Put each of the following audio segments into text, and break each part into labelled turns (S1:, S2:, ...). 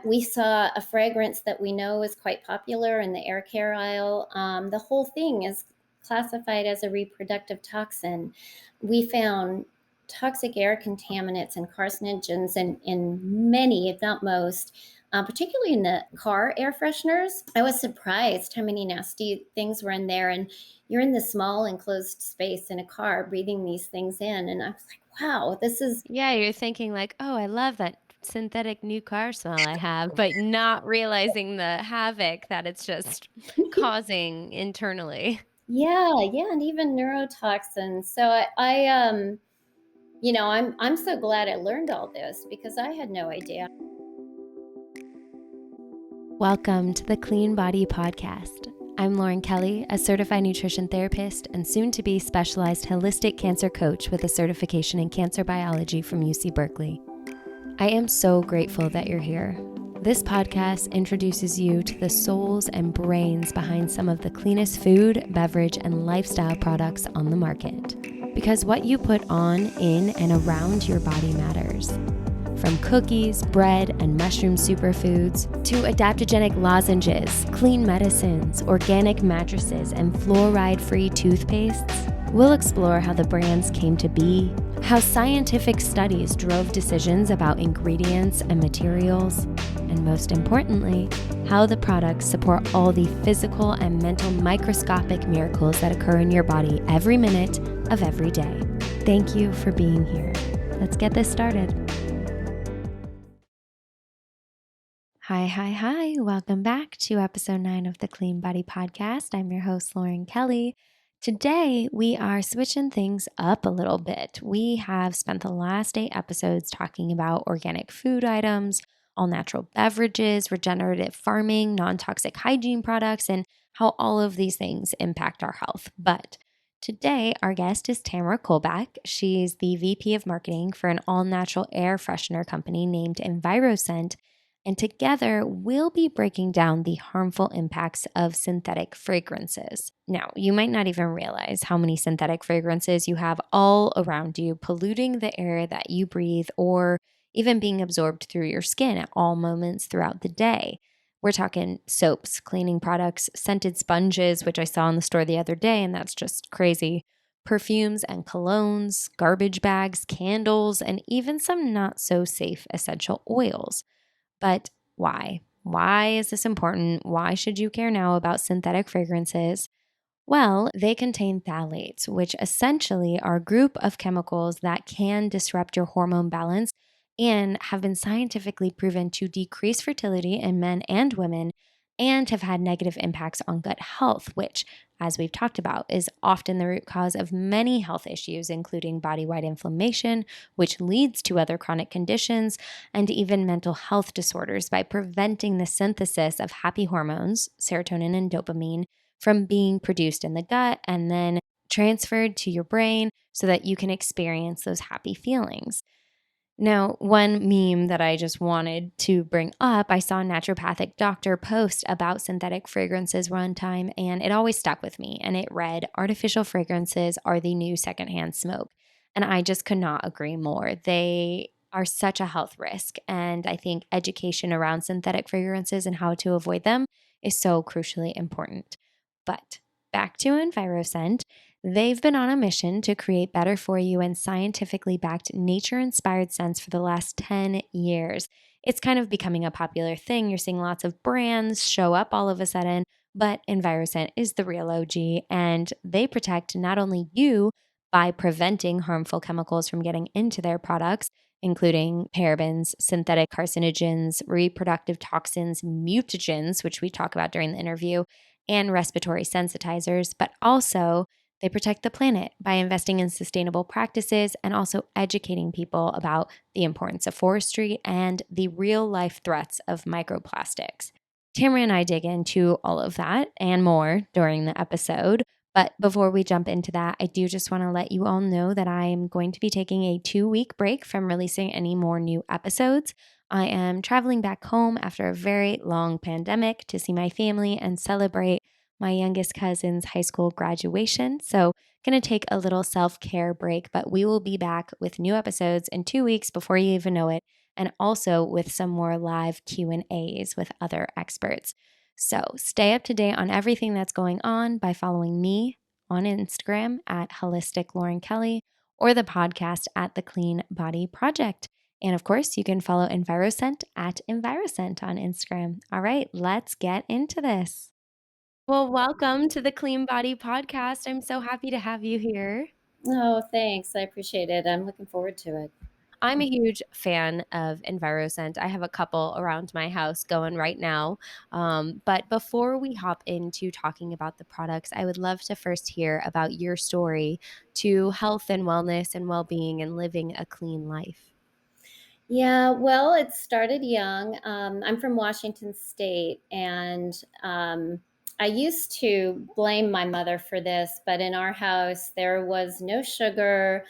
S1: We saw a fragrance that we know is quite popular in the air care aisle. The whole thing is classified as a reproductive toxin. We found toxic air contaminants and carcinogens in many, if not most, particularly in the car air fresheners. I was surprised how many nasty things were in there. And you're in this small enclosed space in a car breathing these things in. And I was like, wow, this is.
S2: Yeah, you're thinking like, "Oh, I love that synthetic new car smell I have," but not realizing the havoc that it's just causing internally.
S1: Yeah, and even neurotoxins. So I'm so glad I learned all this because I had no idea.
S2: Welcome to the Clean Body Podcast. I'm Lauren Kelly, a certified nutrition therapist and soon to be specialized holistic cancer coach with a certification in cancer biology from UC Berkeley. I am so grateful that you're here. This podcast introduces you to the souls and brains behind some of the cleanest food, beverage, and lifestyle products on the market. Because what you put on, in, and around your body matters. From cookies, bread, and mushroom superfoods, to adaptogenic lozenges, clean medicines, organic mattresses, and fluoride-free toothpastes, we'll explore how the brands came to be, how scientific studies drove decisions about ingredients and materials, and most importantly, how the products support all the physical and mental microscopic miracles that occur in your body every minute of every day. Thank you for being here. Let's get this started. Hi. Welcome back to episode 9 of the Clean Body Podcast. I'm your host, Lauren Kelly. Today, we are switching things up a little bit. We have spent the last 8 episodes talking about organic food items, all natural beverages, regenerative farming, non-toxic hygiene products, and how all of these things impact our health. But today, our guest is Tamara Kullback. She's the VP of Marketing for an all-natural air freshener company named Enviroscent. And together, we'll be breaking down the harmful impacts of synthetic fragrances. Now, you might not even realize how many synthetic fragrances you have all around you, polluting the air that you breathe or even being absorbed through your skin at all moments throughout the day. We're talking soaps, cleaning products, scented sponges, which I saw in the store the other day, and that's just crazy. Perfumes and colognes, garbage bags, candles, and even some not so safe essential oils. But why? Why is this important? Why should you care now about synthetic fragrances? Well, they contain phthalates, which essentially are a group of chemicals that can disrupt your hormone balance and have been scientifically proven to decrease fertility in men and women and have had negative impacts on gut health, which, as we've talked about, is often the root cause of many health issues, including body-wide inflammation, which leads to other chronic conditions, and even mental health disorders by preventing the synthesis of happy hormones, serotonin and dopamine, from being produced in the gut and then transferred to your brain so that you can experience those happy feelings. Now, one meme that I just wanted to bring up, I saw a naturopathic doctor post about synthetic fragrances one time, and it always stuck with me. And it read, "Artificial fragrances are the new secondhand smoke." And I just could not agree more. They are such a health risk. And I think education around synthetic fragrances and how to avoid them is so crucially important. But back to Enviroscent. They've been on a mission to create better for you and scientifically backed nature-inspired scents for the last 10 years. It's kind of becoming a popular thing. You're seeing lots of brands show up all of a sudden, but Enviroscent is the real OG, and they protect not only you by preventing harmful chemicals from getting into their products, including parabens, synthetic carcinogens, reproductive toxins, mutagens, which we talk about during the interview, and respiratory sensitizers, but also they protect the planet by investing in sustainable practices and also educating people about the importance of forestry and the real life threats of microplastics. Tamara and I dig into all of that and more during the episode. But before we jump into that, I do just want to let you all know that I'm going to be taking a 2-week break from releasing any more new episodes. I am traveling back home after a very long pandemic to see my family and celebrate my youngest cousin's high school graduation. So, going to take a little self-care break, but we will be back with new episodes in 2 weeks before you even know it. and also with some more live Q&As with other experts. So stay up to date on everything that's going on by following me on Instagram at Holistic Lauren Kelly or the podcast at The Clean Body Project. And of course, you can follow Enviroscent at Enviroscent on Instagram. All right, let's get into this. Well, welcome to the Clean Body Podcast. I'm so happy to have you here.
S1: Oh, thanks. I appreciate it. I'm looking forward to it.
S2: I'm a huge fan of Enviroscent. I have a couple around my house going right now. But before we hop into talking about the products, I would love to first hear about your story to health and wellness and well being and living a clean life.
S1: Yeah, well, it started young. I'm from Washington State, and I used to blame my mother for this, but in our house, there was no sugar,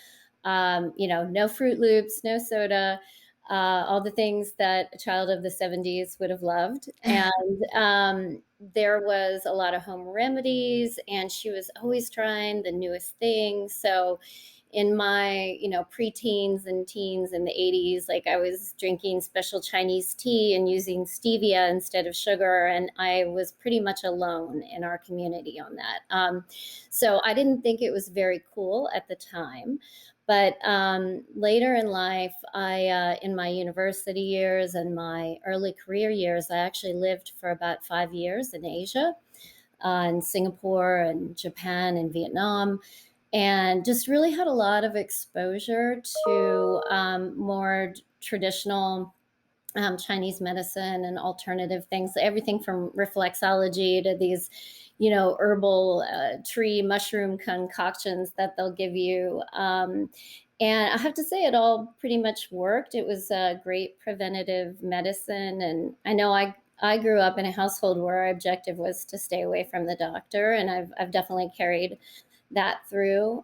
S1: no Fruit Loops, no soda, all the things that a child of the 70s would have loved. And there was a lot of home remedies, and she was always trying the newest things. So, in my preteens and teens in the 80s, like, I was drinking special Chinese tea and using stevia instead of sugar, and I was pretty much alone in our community on that. So I didn't think it was very cool at the time, but later in life, in my university years and my early career years, I actually lived for about 5 years in Asia, in Singapore and Japan and Vietnam, and just really had a lot of exposure to more traditional Chinese medicine and alternative things, everything from reflexology to these, herbal tree mushroom concoctions that they'll give you. And I have to say, it all pretty much worked. It was a great preventative medicine. And I know I grew up in a household where our objective was to stay away from the doctor, and I've definitely carried that through.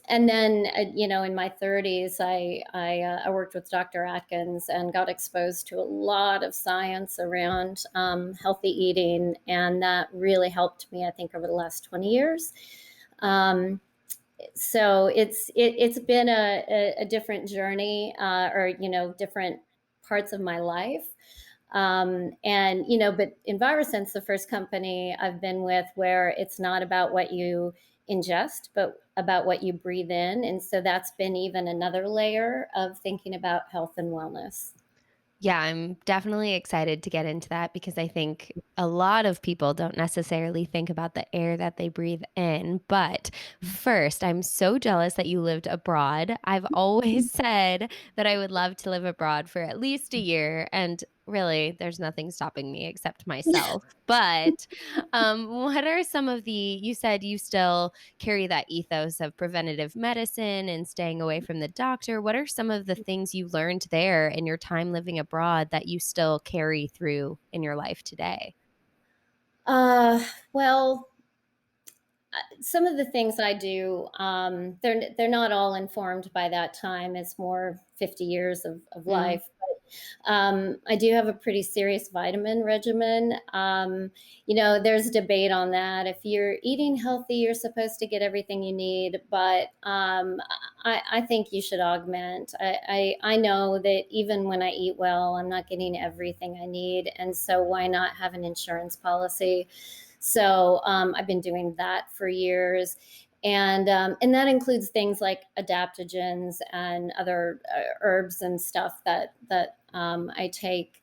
S1: And then, in my 30s, I worked with Dr. Atkins and got exposed to a lot of science around healthy eating, and that really helped me, I think, over the last 20 years. Um, so it's been a different journey, or different parts of my life. And but Enviroscent's the first company I've been with where it's not about what you ingest, but about what you breathe in. And so that's been even another layer of thinking about health and wellness.
S2: Yeah, I'm definitely excited to get into that because I think a lot of people don't necessarily think about the air that they breathe in. But first, I'm so jealous that you lived abroad. I've always said that I would love to live abroad for at least a year. And really, there's nothing stopping me except myself. But what are some of you said you still carry that ethos of preventative medicine and staying away from the doctor. What are some of the things you learned there in your time living abroad that you still carry through in your life today?
S1: Well, some of the things I do, they're not all informed by that time. It's more 50 years of
S2: Mm.
S1: life. I do have a pretty serious vitamin regimen. There's debate on that. If you're eating healthy, you're supposed to get everything you need, but I think you should augment. I know that even when I eat well, I'm not getting everything I need, and so why not have an insurance policy? So I've been doing that for years, and that includes things like adaptogens and other herbs and stuff that I take.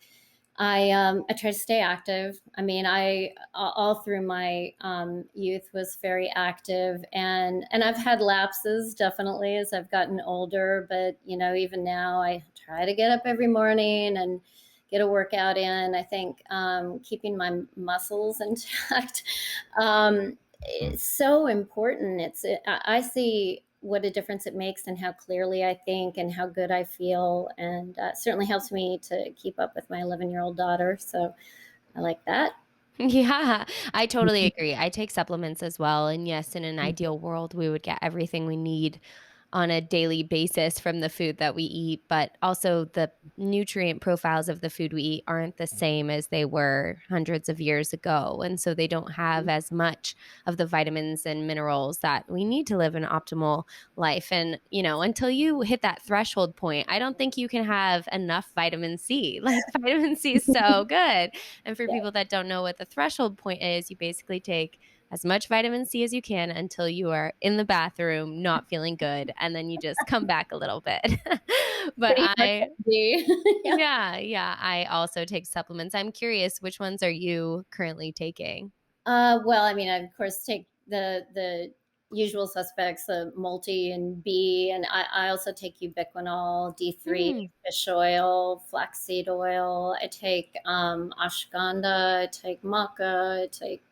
S1: I try to stay active. I mean, I all through my youth was very active, and I've had lapses definitely as I've gotten older. But even now, I try to get up every morning and get a workout in. I think keeping my muscles intact is so important. I see what a difference it makes and how clearly I think and how good I feel, and certainly helps me to keep up with my 11-year-old daughter. So I like that.
S2: Yeah, I totally agree. I take supplements as well. And yes, in an ideal world, we would get everything we need on a daily basis from the food that we eat, but also the nutrient profiles of the food we eat aren't the same as they were hundreds of years ago. And so they don't have as much of the vitamins and minerals that we need to live an optimal life. And, until you hit that threshold point, I don't think you can have enough vitamin C. Like vitamin C is so good. And for
S1: Yeah,
S2: people that don't know what the threshold point is, you basically take as much vitamin C as you can until you are in the bathroom not feeling good, and then you just come back a little bit. But
S1: pretty much
S2: I
S1: yeah.
S2: yeah, I also take supplements. I'm curious, which ones are you currently taking?
S1: Well, I mean, I of course take the usual suspects, the multi and B, and I also take ubiquinol, D3,
S2: Mm,
S1: fish oil, flaxseed oil. I take ashwagandha. I take maca. I take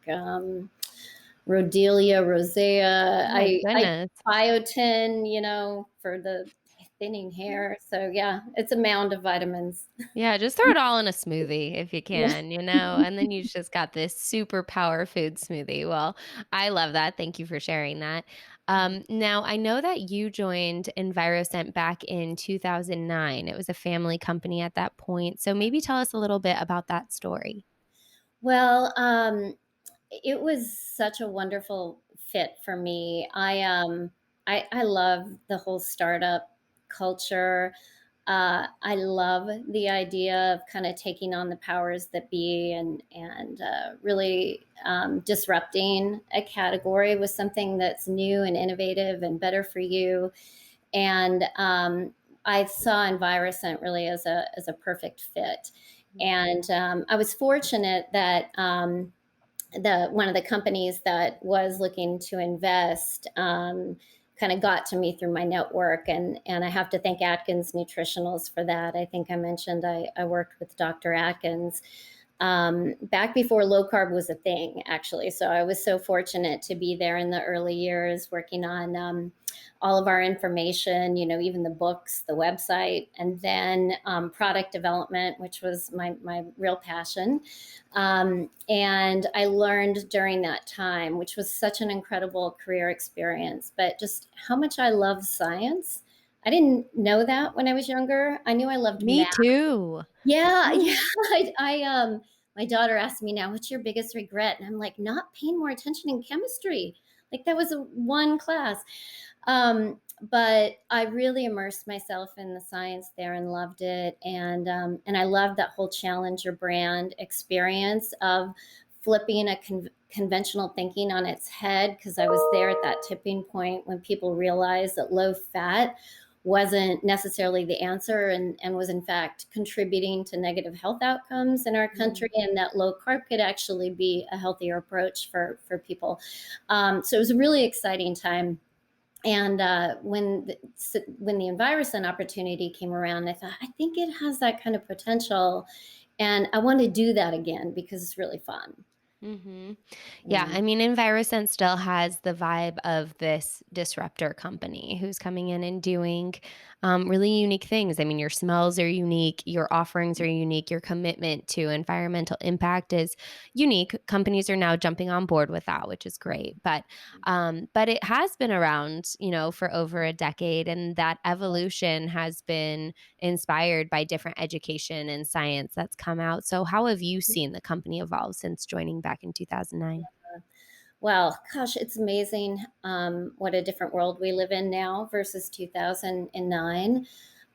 S1: Rhodelia rosea.
S2: oh my
S1: I
S2: goodness.
S1: biotin, for the thinning hair. So yeah, it's a mound of vitamins.
S2: Yeah, just throw it all in a smoothie if you
S1: Yeah.
S2: can, and then you just got this super power food smoothie. Well, I love that. Thank you for sharing that. Now, I know that you joined Enviroscent back in 2009. It was a family company at that point. So maybe tell us a little bit about that story.
S1: Well, it was such a wonderful fit for me. I love the whole startup culture. I love the idea of kind of taking on the powers that be and really disrupting a category with something that's new and innovative and better for you. And I saw Enviroscent really as a perfect fit. And I was fortunate that the one of the companies that was looking to invest kind of got to me through my network, and I have to thank Atkins Nutritionals for that. I think I mentioned I worked with Dr. Atkins back before low carb was a thing, actually. So I was so fortunate to be there in the early years working on all of our information, even the books, the website, and then product development, which was my real passion. And I learned during that time, which was such an incredible career experience, but just how much I love science. I didn't know that when I was younger. I knew I loved
S2: Me
S1: math.
S2: too.
S1: Yeah, yeah.
S2: Mhm.
S1: My daughter asked me now, what's your biggest regret? And I'm like, not paying more attention in chemistry. Like that was a one class. But I really immersed myself in the science there and loved it. And I loved that whole challenger brand experience of flipping a conventional thinking on its head, because I was there at that tipping point when people realized that low fat wasn't necessarily the answer and was in fact contributing to negative health outcomes in our country, and that low carb could actually be a healthier approach for people. So it was a really exciting time. And when the Enviroscent opportunity came around, I thought, I think it has that kind of potential, and I want to do that again because it's really fun.
S2: Mm-hmm. Yeah,
S1: Yeah.
S2: I mean, Enviroscent still has the vibe of this disruptor company who's coming in and doing really unique things. I mean, your smells are unique, your offerings are unique, your commitment to environmental impact is unique. Companies are now jumping on board with that, which is great. But it has been around, for over a decade, and that evolution has been inspired by different education and science that's come out. So, how have you seen the company evolve since joining back in 2009?
S1: Well, gosh, it's amazing what a different world we live in now versus 2009.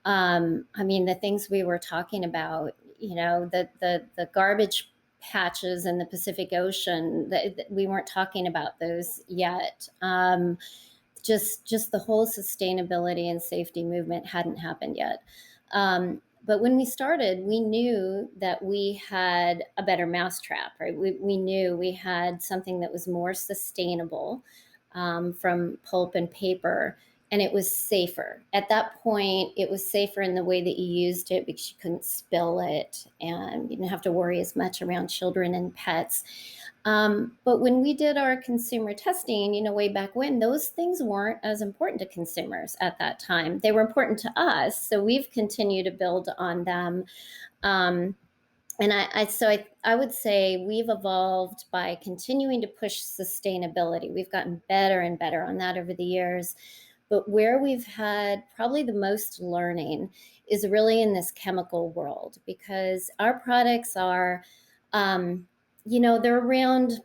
S1: I mean, the things we were talking about, the garbage patches in the Pacific Ocean, we weren't talking about those yet. Just the whole sustainability and safety movement hadn't happened yet. But when we started, we knew that we had a better mousetrap, right? We knew we had something that was more sustainable from pulp and paper, and it was safer. At that point, it was safer in the way that you used it because you couldn't spill it and you didn't have to worry as much around children and pets. But when we did our consumer testing, way back when, those things weren't as important to consumers at that time. They were important to us, so we've continued to build on them. Um, and I would say we've evolved by continuing to push sustainability. We've gotten better and better on that over the years. But where we've had probably the most learning is really in this chemical world, because our products are, um, they're around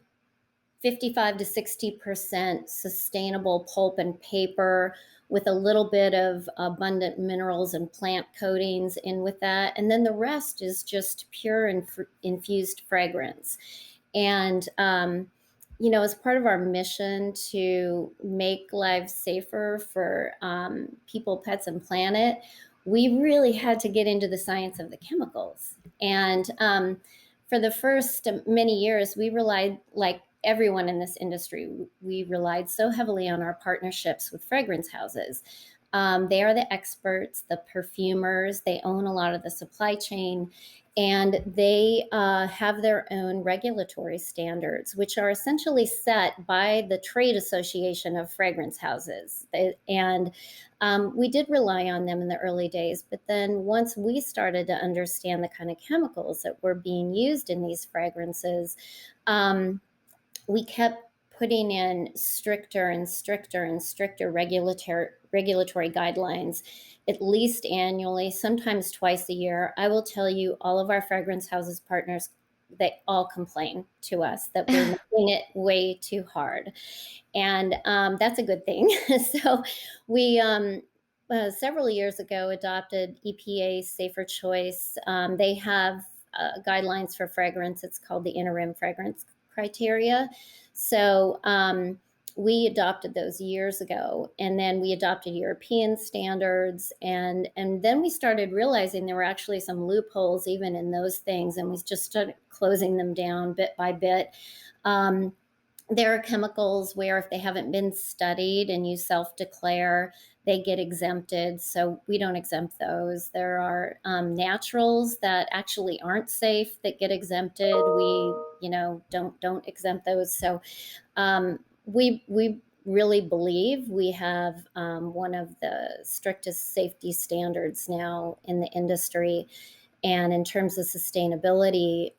S1: 55 to 60% sustainable pulp and paper with a little bit of abundant minerals and plant coatings in with that. And then the rest is just pure infused fragrance. And, as part of our mission to make lives safer for people, pets, and planet, we really had to get into the science of the chemicals. And for the first many years, we relied, like everyone in this industry, we relied so heavily on our partnerships with fragrance houses. They are the experts, the perfumers. They own a lot of the supply chain, and they have their own regulatory standards, which are essentially set by the trade association of fragrance houses. And we did rely on them in the early days, but then once we started to understand the kind of chemicals that were being used in these fragrances, we kept putting in stricter and stricter and stricter regulatory guidelines, at least annually, sometimes twice a year. I will tell you, all of our fragrance houses partners, they all complain to us that we're making it way too hard. And that's a good thing. So we, several years ago, adopted EPA's Safer Choice. They have guidelines for fragrance. It's called the interim fragrance criteria. So we adopted those years ago, and then we adopted European standards, and then we started realizing there were actually some loopholes even in those things, and we just started closing them down bit by bit. There are chemicals where if they haven't been studied and you self-declare, they get exempted. So we don't exempt those. There are naturals that actually aren't safe that get exempted. We, don't exempt those. So we really believe we have one of the strictest safety standards now in the industry. And in terms of sustainability,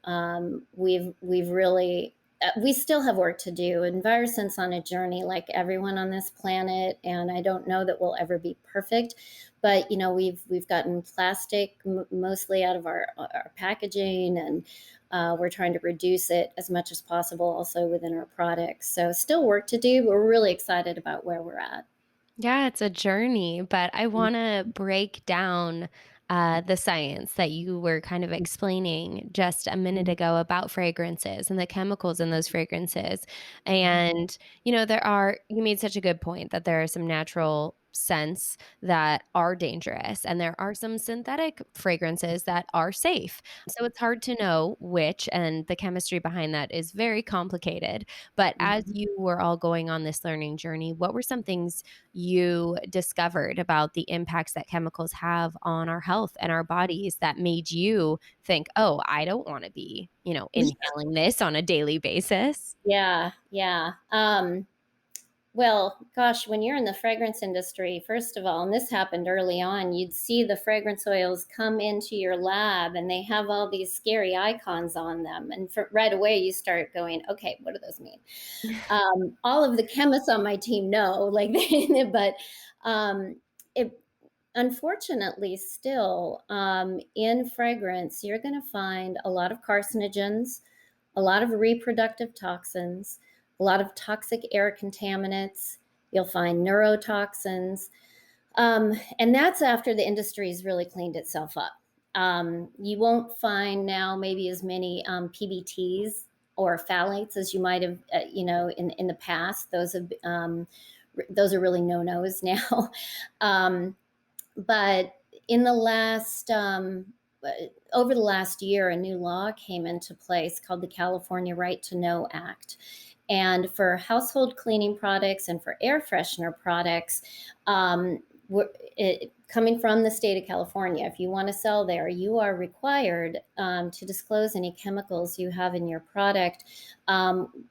S1: we've really we still have work to do. Enviroscent's on a journey like everyone on this planet, and I don't know that we'll ever be perfect. But we've gotten plastic mostly out of our packaging, and we're trying to reduce it as much as possible also within our products. So still work to do, but we're really excited about where we're at.
S2: Yeah, it's a journey, but I want to break down the science that you were kind of explaining just a minute ago about fragrances and the chemicals in those fragrances. And, you made such a good point that there are some natural scents that are dangerous and there are some synthetic fragrances that are safe. So it's hard to know which, and the chemistry behind that is very complicated. But as
S1: Mhm.
S2: you were all going on this learning journey, what were some things you discovered about the impacts that chemicals have on our health and our bodies that made you think, oh, I don't want to be, inhaling this on a daily basis?
S1: Yeah, yeah. Well, gosh, when you're in the fragrance industry, first of all, and this happened early on, you'd see the fragrance oils come into your lab and they have all these scary icons on them. And right away, you start going, okay, what do those mean? All of the chemists on my team know, like, but it, unfortunately, still in fragrance, you're going to find a lot of carcinogens, a lot of reproductive toxins, a lot of toxic air contaminants. You'll find neurotoxins. And that's after the industry's really cleaned itself up. You won't find now maybe as many PBTs or phthalates as you might have, in the past. Those are really no-nos now. But in the last over the last year, a new law came into place called the California Right to Know Act. And for household cleaning products and for air freshener products, coming from the state of California, if you want to sell there, you are required to disclose any chemicals you have in your product,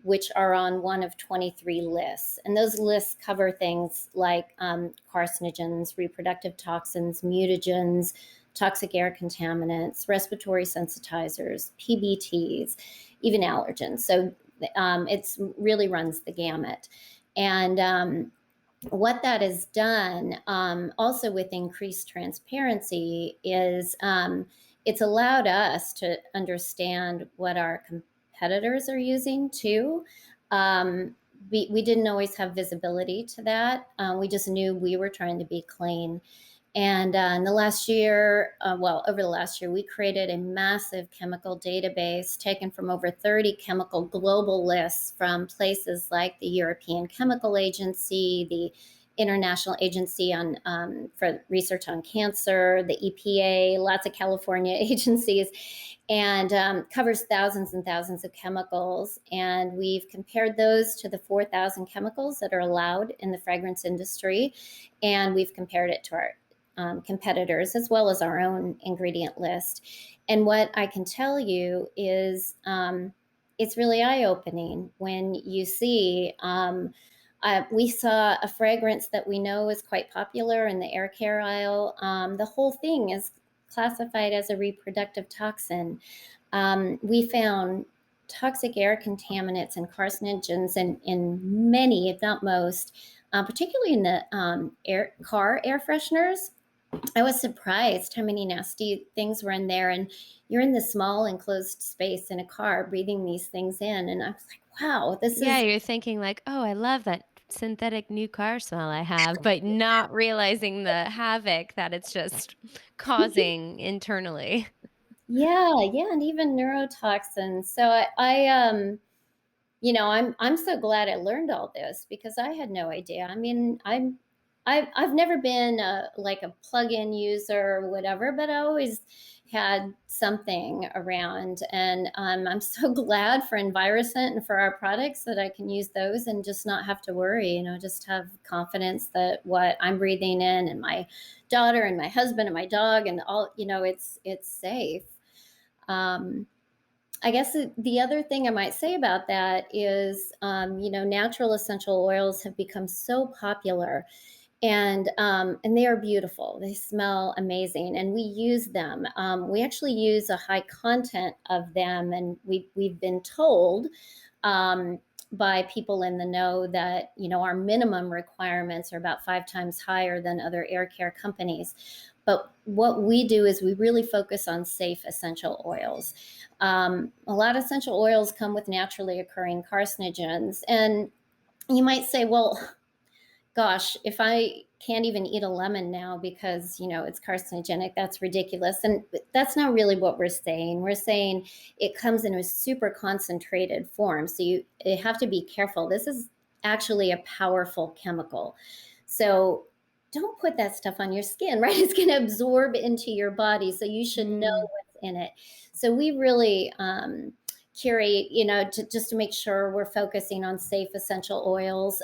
S1: which are on one of 23 lists. And those lists cover things like carcinogens, reproductive toxins, mutagens, toxic air contaminants, respiratory sensitizers, PBTs, even allergens. So it's really runs the gamut. And what that has done, also with increased transparency, is it's allowed us to understand what our competitors are using too. We didn't always have visibility to that. We just knew we were trying to be clean. And in the last year, over the last year, we created a massive chemical database taken from over 30 chemical global lists from places like the European Chemical Agency, the International Agency on for Research on Cancer, the EPA, lots of California agencies, and covers thousands and thousands of chemicals. And we've compared those to the 4,000 chemicals that are allowed in the fragrance industry, and we've compared it to our competitors as well as our own ingredient list. And what I can tell you is it's really eye-opening when you see we saw a fragrance that we know is quite popular in the air care aisle. The whole thing is classified as a reproductive toxin. We found toxic air contaminants and carcinogens in many, if not most, particularly in the car air fresheners. I was surprised how many nasty things were in there. And you're in this small enclosed space in a car breathing these things in. And I was like, wow, this
S2: Yeah,
S1: is,
S2: you're thinking like, oh, I love that synthetic new car smell I have, but not realizing the havoc that it's just causing internally.
S1: yeah, yeah. And even neurotoxins. So I'm so glad I learned all this because I had no idea. I mean, I've never been like a plug-in user or whatever, but I always had something around, and I'm so glad for Enviroscent and for our products that I can use those and just not have to worry. Just have confidence that what I'm breathing in and my daughter and my husband and my dog and all, it's safe. Um, I guess the other thing I might say about that is, natural essential oils have become so popular, and they are beautiful. They smell amazing, and we use them. We actually use a high content of them, and we've been told by people in the know that our minimum requirements are about 5 times higher than other air care companies. But what we do is we really focus on safe essential oils. A lot of essential oils come with naturally occurring carcinogens, and you might say, well, gosh, if I can't even eat a lemon now because, it's carcinogenic, that's ridiculous. And that's not really what we're saying. We're saying it comes in a super concentrated form. So you have to be careful. This is actually a powerful chemical. So don't put that stuff on your skin, right? It's going to absorb into your body. So you should know
S2: Mm.
S1: what's in it. So we really curate, just to make sure we're focusing on safe essential oils.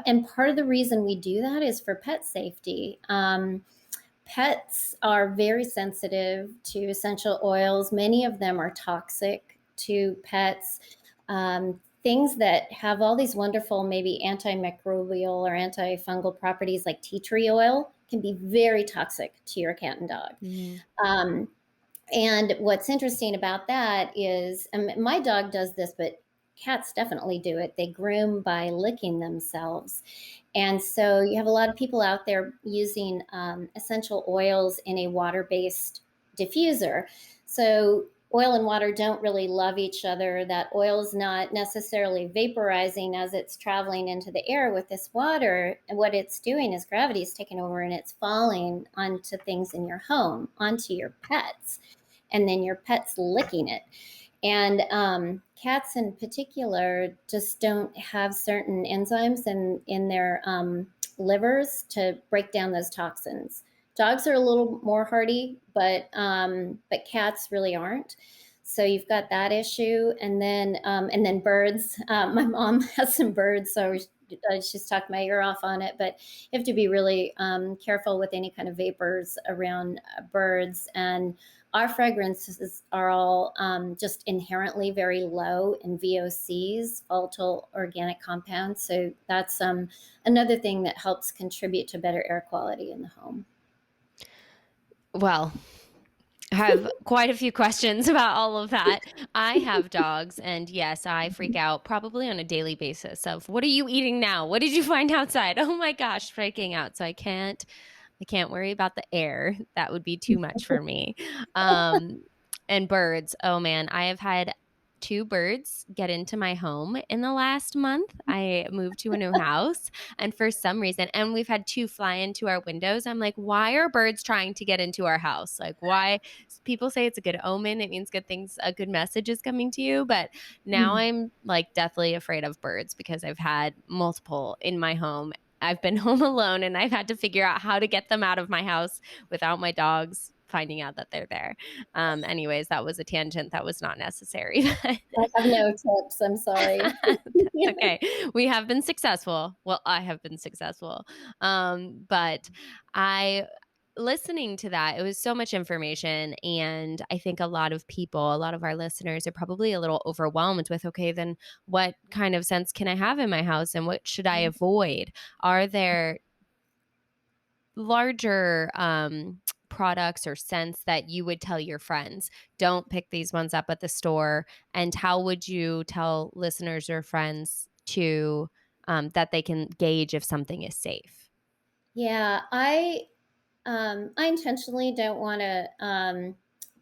S1: And part of the reason we do that is for pet safety. Pets are very sensitive to essential oils. Many of them are toxic to pets. Things that have all these wonderful, maybe antimicrobial or antifungal properties, like tea tree oil, can be very toxic to your cat and dog.
S2: Mm.
S1: Um, and what's interesting about that is, my dog does this, but cats definitely do it. They groom by licking themselves. And so you have a lot of people out there using essential oils in a water-based diffuser. So oil and water don't really love each other. That oil is not necessarily vaporizing as it's traveling into the air with this water. And what it's doing is gravity is taking over and it's falling onto things in your home, onto your pets. And then your pet's licking it. And cats in particular just don't have certain enzymes in their livers to break down those toxins. Dogs are a little more hardy, but cats really aren't. So you've got that issue, and then birds. My mom has some birds, so she's talked my ear off on it. But you have to be really careful with any kind of vapors around birds. And our fragrances are all just inherently very low in VOCs, volatile organic compounds. So that's another thing that helps contribute to better air quality in the home.
S2: Well, I have quite a few questions about all of that. I have dogs, and yes, I freak out probably on a daily basis of what are you eating now? What did you find outside? Oh my gosh, freaking out. So I can't worry about the air. That would be too much for me. Um, and birds. Oh man, I have had two birds get into my home in the last month. I moved to a new house, and for some reason, and we've had two fly into our windows. I'm like, why are birds trying to get into our house? Like, why? People say it's a good omen. It means good things, a good message is coming to you. But now I'm like deathly afraid of birds because I've had multiple in my home. I've been home alone and I've had to figure out how to get them out of my house without my dogs finding out that they're there. Anyways, that was a tangent that was not necessary.
S1: I have no tips. I'm sorry.
S2: That's okay. We have been successful. Well, I have been successful. But I listening to that, it was so much information. And I think a lot of people, a lot of our listeners are probably a little overwhelmed with, okay, then what kind of scents can I have in my house and what should I avoid? Are there larger products or scents that you would tell your friends don't pick these ones up at the store, and how would you tell listeners or friends to that they can gauge if something is safe?
S1: Yeah, I intentionally don't want to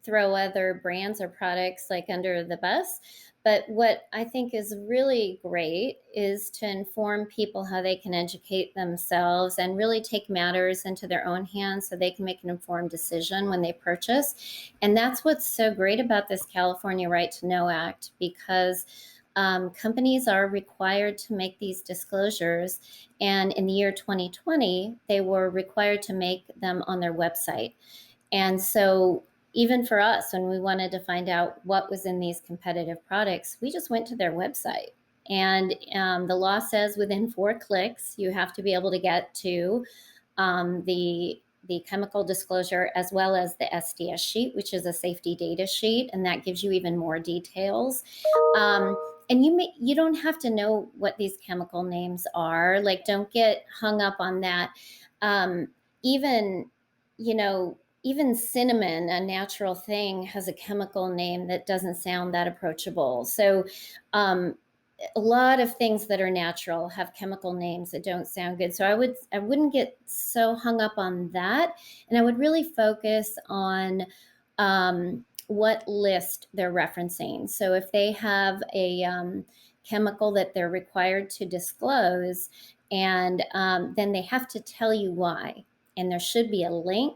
S1: throw other brands or products like under the bus. But what I think is really great is to inform people how they can educate themselves and really take matters into their own hands so they can make an informed decision when they purchase. And that's what's so great about this California Right to Know Act, because companies are required to make these disclosures. And in the year 2020, they were required to make them on their website. And so, even for us, when we wanted to find out what was in these competitive products, we just went to their website. And the law says within 4 clicks, you have to be able to get to the chemical disclosure as well as the SDS sheet, which is a safety data sheet, and that gives you even more details. And you don't have to know what these chemical names are. Like, don't get hung up on that. Even, you know, even cinnamon, a natural thing, has a chemical name that doesn't sound that approachable. So, a lot of things that are natural have chemical names that don't sound good. So I wouldn't get so hung up on that, and I would really focus on what list they're referencing. So if they have a chemical that they're required to disclose, and then they have to tell you why, and there should be a link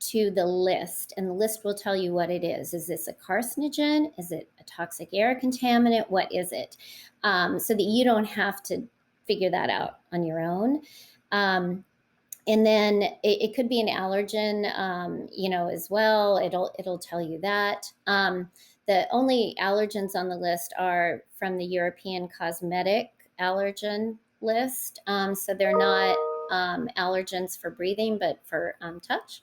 S1: to the list, and the list will tell you what it is. Is this a carcinogen? Is it a toxic air contaminant? What is it? So that you don't have to figure that out on your own. And then it could be an allergen, as well. It'll tell you that. The only allergens on the list are from the European cosmetic allergen list. So they're not allergens for breathing, but for touch.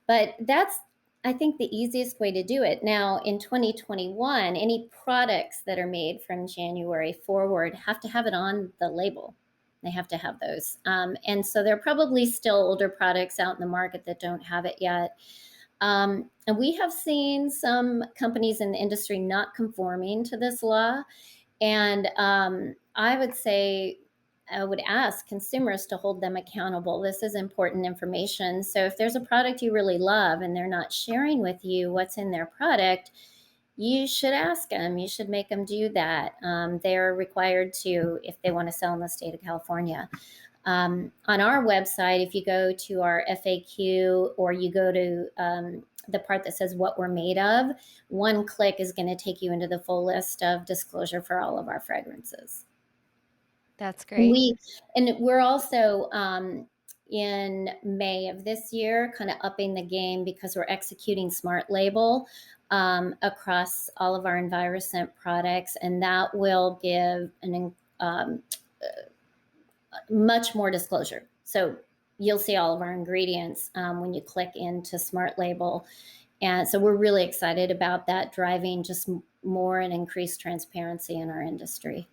S1: But that's, I think, the easiest way to do it. Now, in 2021, any products that are made from January forward have to have it on the label. They have to have those. And so there are probably still older products out in the market that don't have it yet. And we have seen some companies in the industry not conforming to this law. And I would ask consumers to hold them accountable. This is important information. So if there's a product you really love and they're not sharing with you what's in their product, you should ask them. You should make them do that. They're required to if they want to sell in the state of California. On our website, if you go to our FAQ or you go to the part that says what we're made of, 1 click is going to take you into the full list of disclosure for all of our fragrances.
S2: That's
S1: And
S2: great.
S1: we're also in May of this year kind of upping the game because we're executing Smart Label across all of our Enviroscent products, and that will give an much more disclosure. So you'll see all of our ingredients when you click into Smart Label. And so we're really excited about that, driving just more and increased transparency in our industry.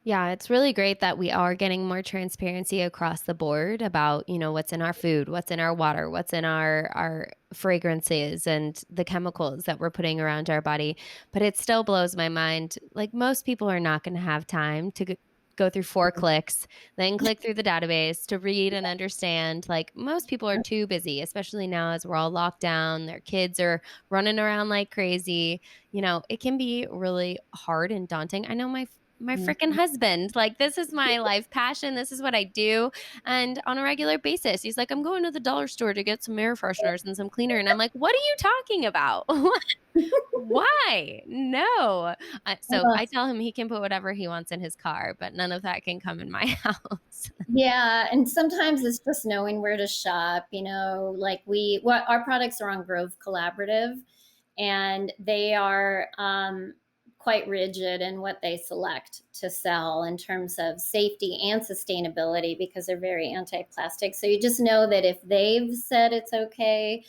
S2: Yeah, it's really great that we are getting more transparency across the board about, what's in our food, what's in our water, what's in our fragrances and the chemicals that we're putting around our body. But it still blows my mind. Like most people are not going to have time to go through four clicks, then click through the database to read and understand. Like most people are too busy, especially now as we're all locked down, their kids are running around like crazy. It can be really hard and daunting. I know my freaking
S1: Mhm.
S2: husband. Like, this is my life passion. This is what I do. And on a regular basis, he's like, I'm going to the dollar store to get some air fresheners and some cleaner. And I'm like, what are you talking about? Why? No. So I tell him he can put whatever he wants in his car, but none of that can come in my house.
S1: Yeah, and sometimes it's just knowing where to shop, like our products are on Grove Collaborative, and they are quite rigid in what they select to sell in terms of safety and sustainability because they're very anti-plastic. So you just know that if they've said it's okay,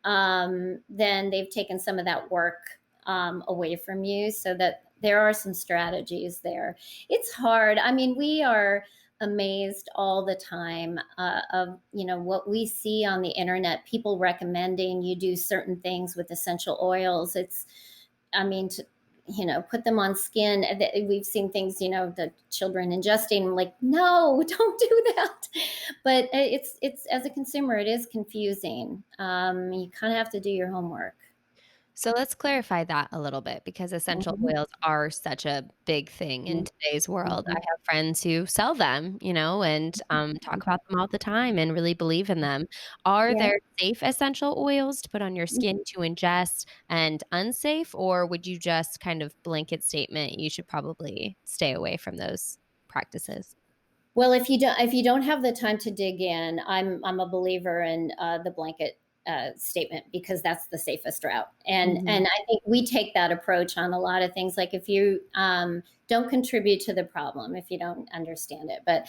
S1: then they've taken some of that work away from you, so that there are some strategies there. It's hard. I mean, we are amazed all the time of what we see on the internet, people recommending you do certain things with essential oils. It's, I mean, to, put them on skin. We've seen things, the children ingesting, like, no, don't do that. But it's as a consumer, it is confusing. You kind of have to do your homework.
S2: So let's clarify that a little bit because essential
S1: Mhm.
S2: oils are such a big thing in today's world. I
S1: Mhm.
S2: have friends who sell them, and talk about them all the time and really believe in them. Are
S1: Yeah.
S2: there safe essential oils to put on your skin to ingest and unsafe, or would you just kind of blanket statement you should probably stay away from those practices?
S1: Well, if you don't have the time to dig in, I'm a believer in the blanket statement, because that's the safest route. And
S2: Mhm.
S1: I think we take that approach on a lot of things. Like, if you don't contribute to the problem, if you don't understand it, but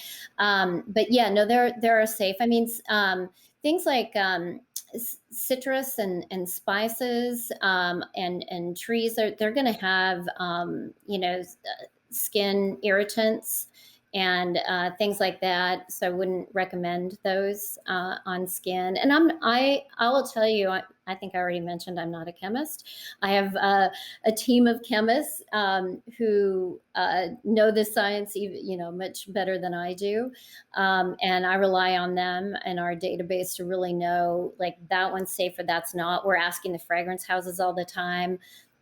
S1: yeah, no, there are safe. I mean, things like citrus and spices and trees, they're going to have skin irritants and things like that. So I wouldn't recommend those on skin. And I will tell you, I think I already mentioned I'm not a chemist. I have a team of chemists who know the science, even, much better than I do, and I rely on them and our database to really know, like, that one's safe or that's not. We're asking the fragrance houses all the time.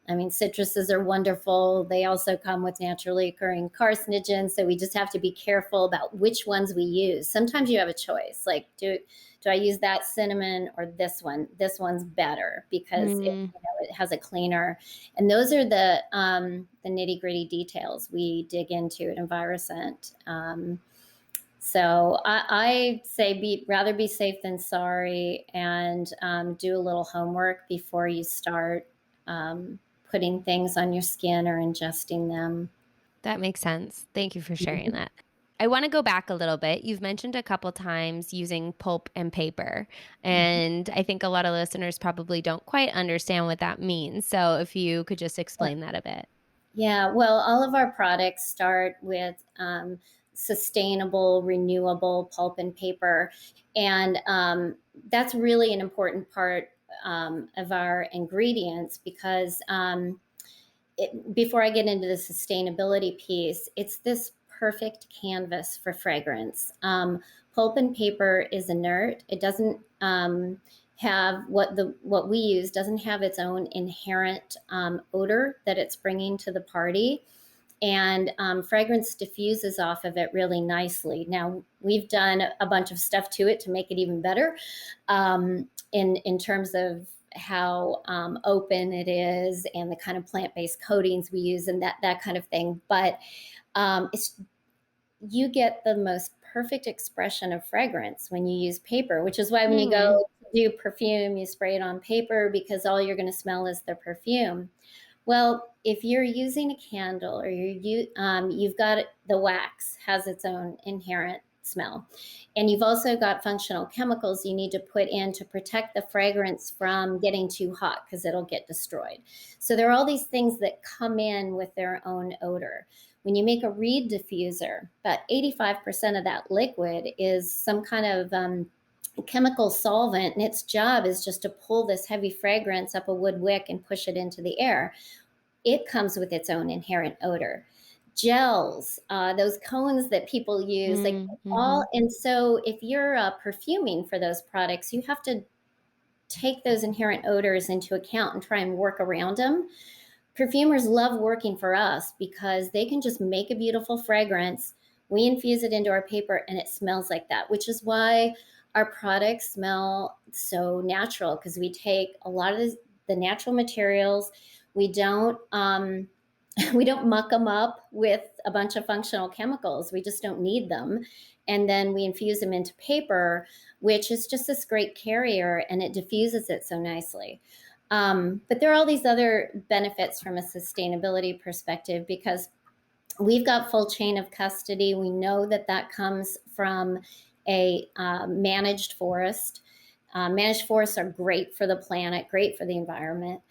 S1: I mean, citruses are wonderful. They also come with naturally occurring carcinogens, so we just have to be careful about which ones we use. Sometimes you have a choice, like, do I use that cinnamon or this one? This one's better because
S2: Mm.
S1: it has a cleaner. And those are the nitty gritty details we dig into at Enviroscent. So I say, rather be safe than sorry, and do a little homework before you start putting things on your skin or ingesting them.
S2: That makes sense. Thank you for sharing
S1: Mhm.
S2: that. I want to go back a little bit. You've mentioned a couple times using pulp and paper, and I think a lot of listeners probably don't quite understand what that means. So if you could just explain that a bit.
S1: Yeah, well, all of our products start with sustainable, renewable pulp and paper. And that's really an important part of our ingredients, because before I get into the sustainability piece, it's this perfect canvas for fragrance. Pulp and paper is inert. It doesn't have what we use doesn't have its own inherent odor that it's bringing to the party, and fragrance diffuses off of it really nicely. Now, we've done a bunch of stuff to it to make it even better, in terms of how open it is and the kind of plant-based coatings we use and that kind of thing. But it's you get the most perfect expression of fragrance when you use paper, which is why when you
S2: Hmm.
S1: go to do perfume, you spray it on paper, because all you're going to smell is the perfume. Well, if you're using a candle, or you've got the wax has its own inherent smell. And you've also got functional chemicals you need to put in to protect the fragrance from getting too hot because it'll get destroyed. So there are all these things that come in with their own odor. When you make a reed diffuser, about 85% of that liquid is some kind of chemical solvent, and its job is just to pull this heavy fragrance up a wood wick and push it into the air. It comes with its own inherent odor. Gels, those cones that people use, like
S2: Mm-hmm.
S1: all. And so if you're perfuming for those products, you have to take those inherent odors into account and try and work around them. Perfumers love working for us because they can just make a beautiful fragrance. We infuse it into our paper and it smells like that, which is why our products smell so natural, because we take a lot of the natural materials. We don't we don't muck them up with a bunch of functional chemicals. We just don't need them. And then we infuse them into paper, which is just this great carrier, and it diffuses it so nicely. But there are all these other benefits from a sustainability perspective, because we've got full chain of custody. We know that that comes from a managed forest. Managed forests are great for the planet, great for the environment.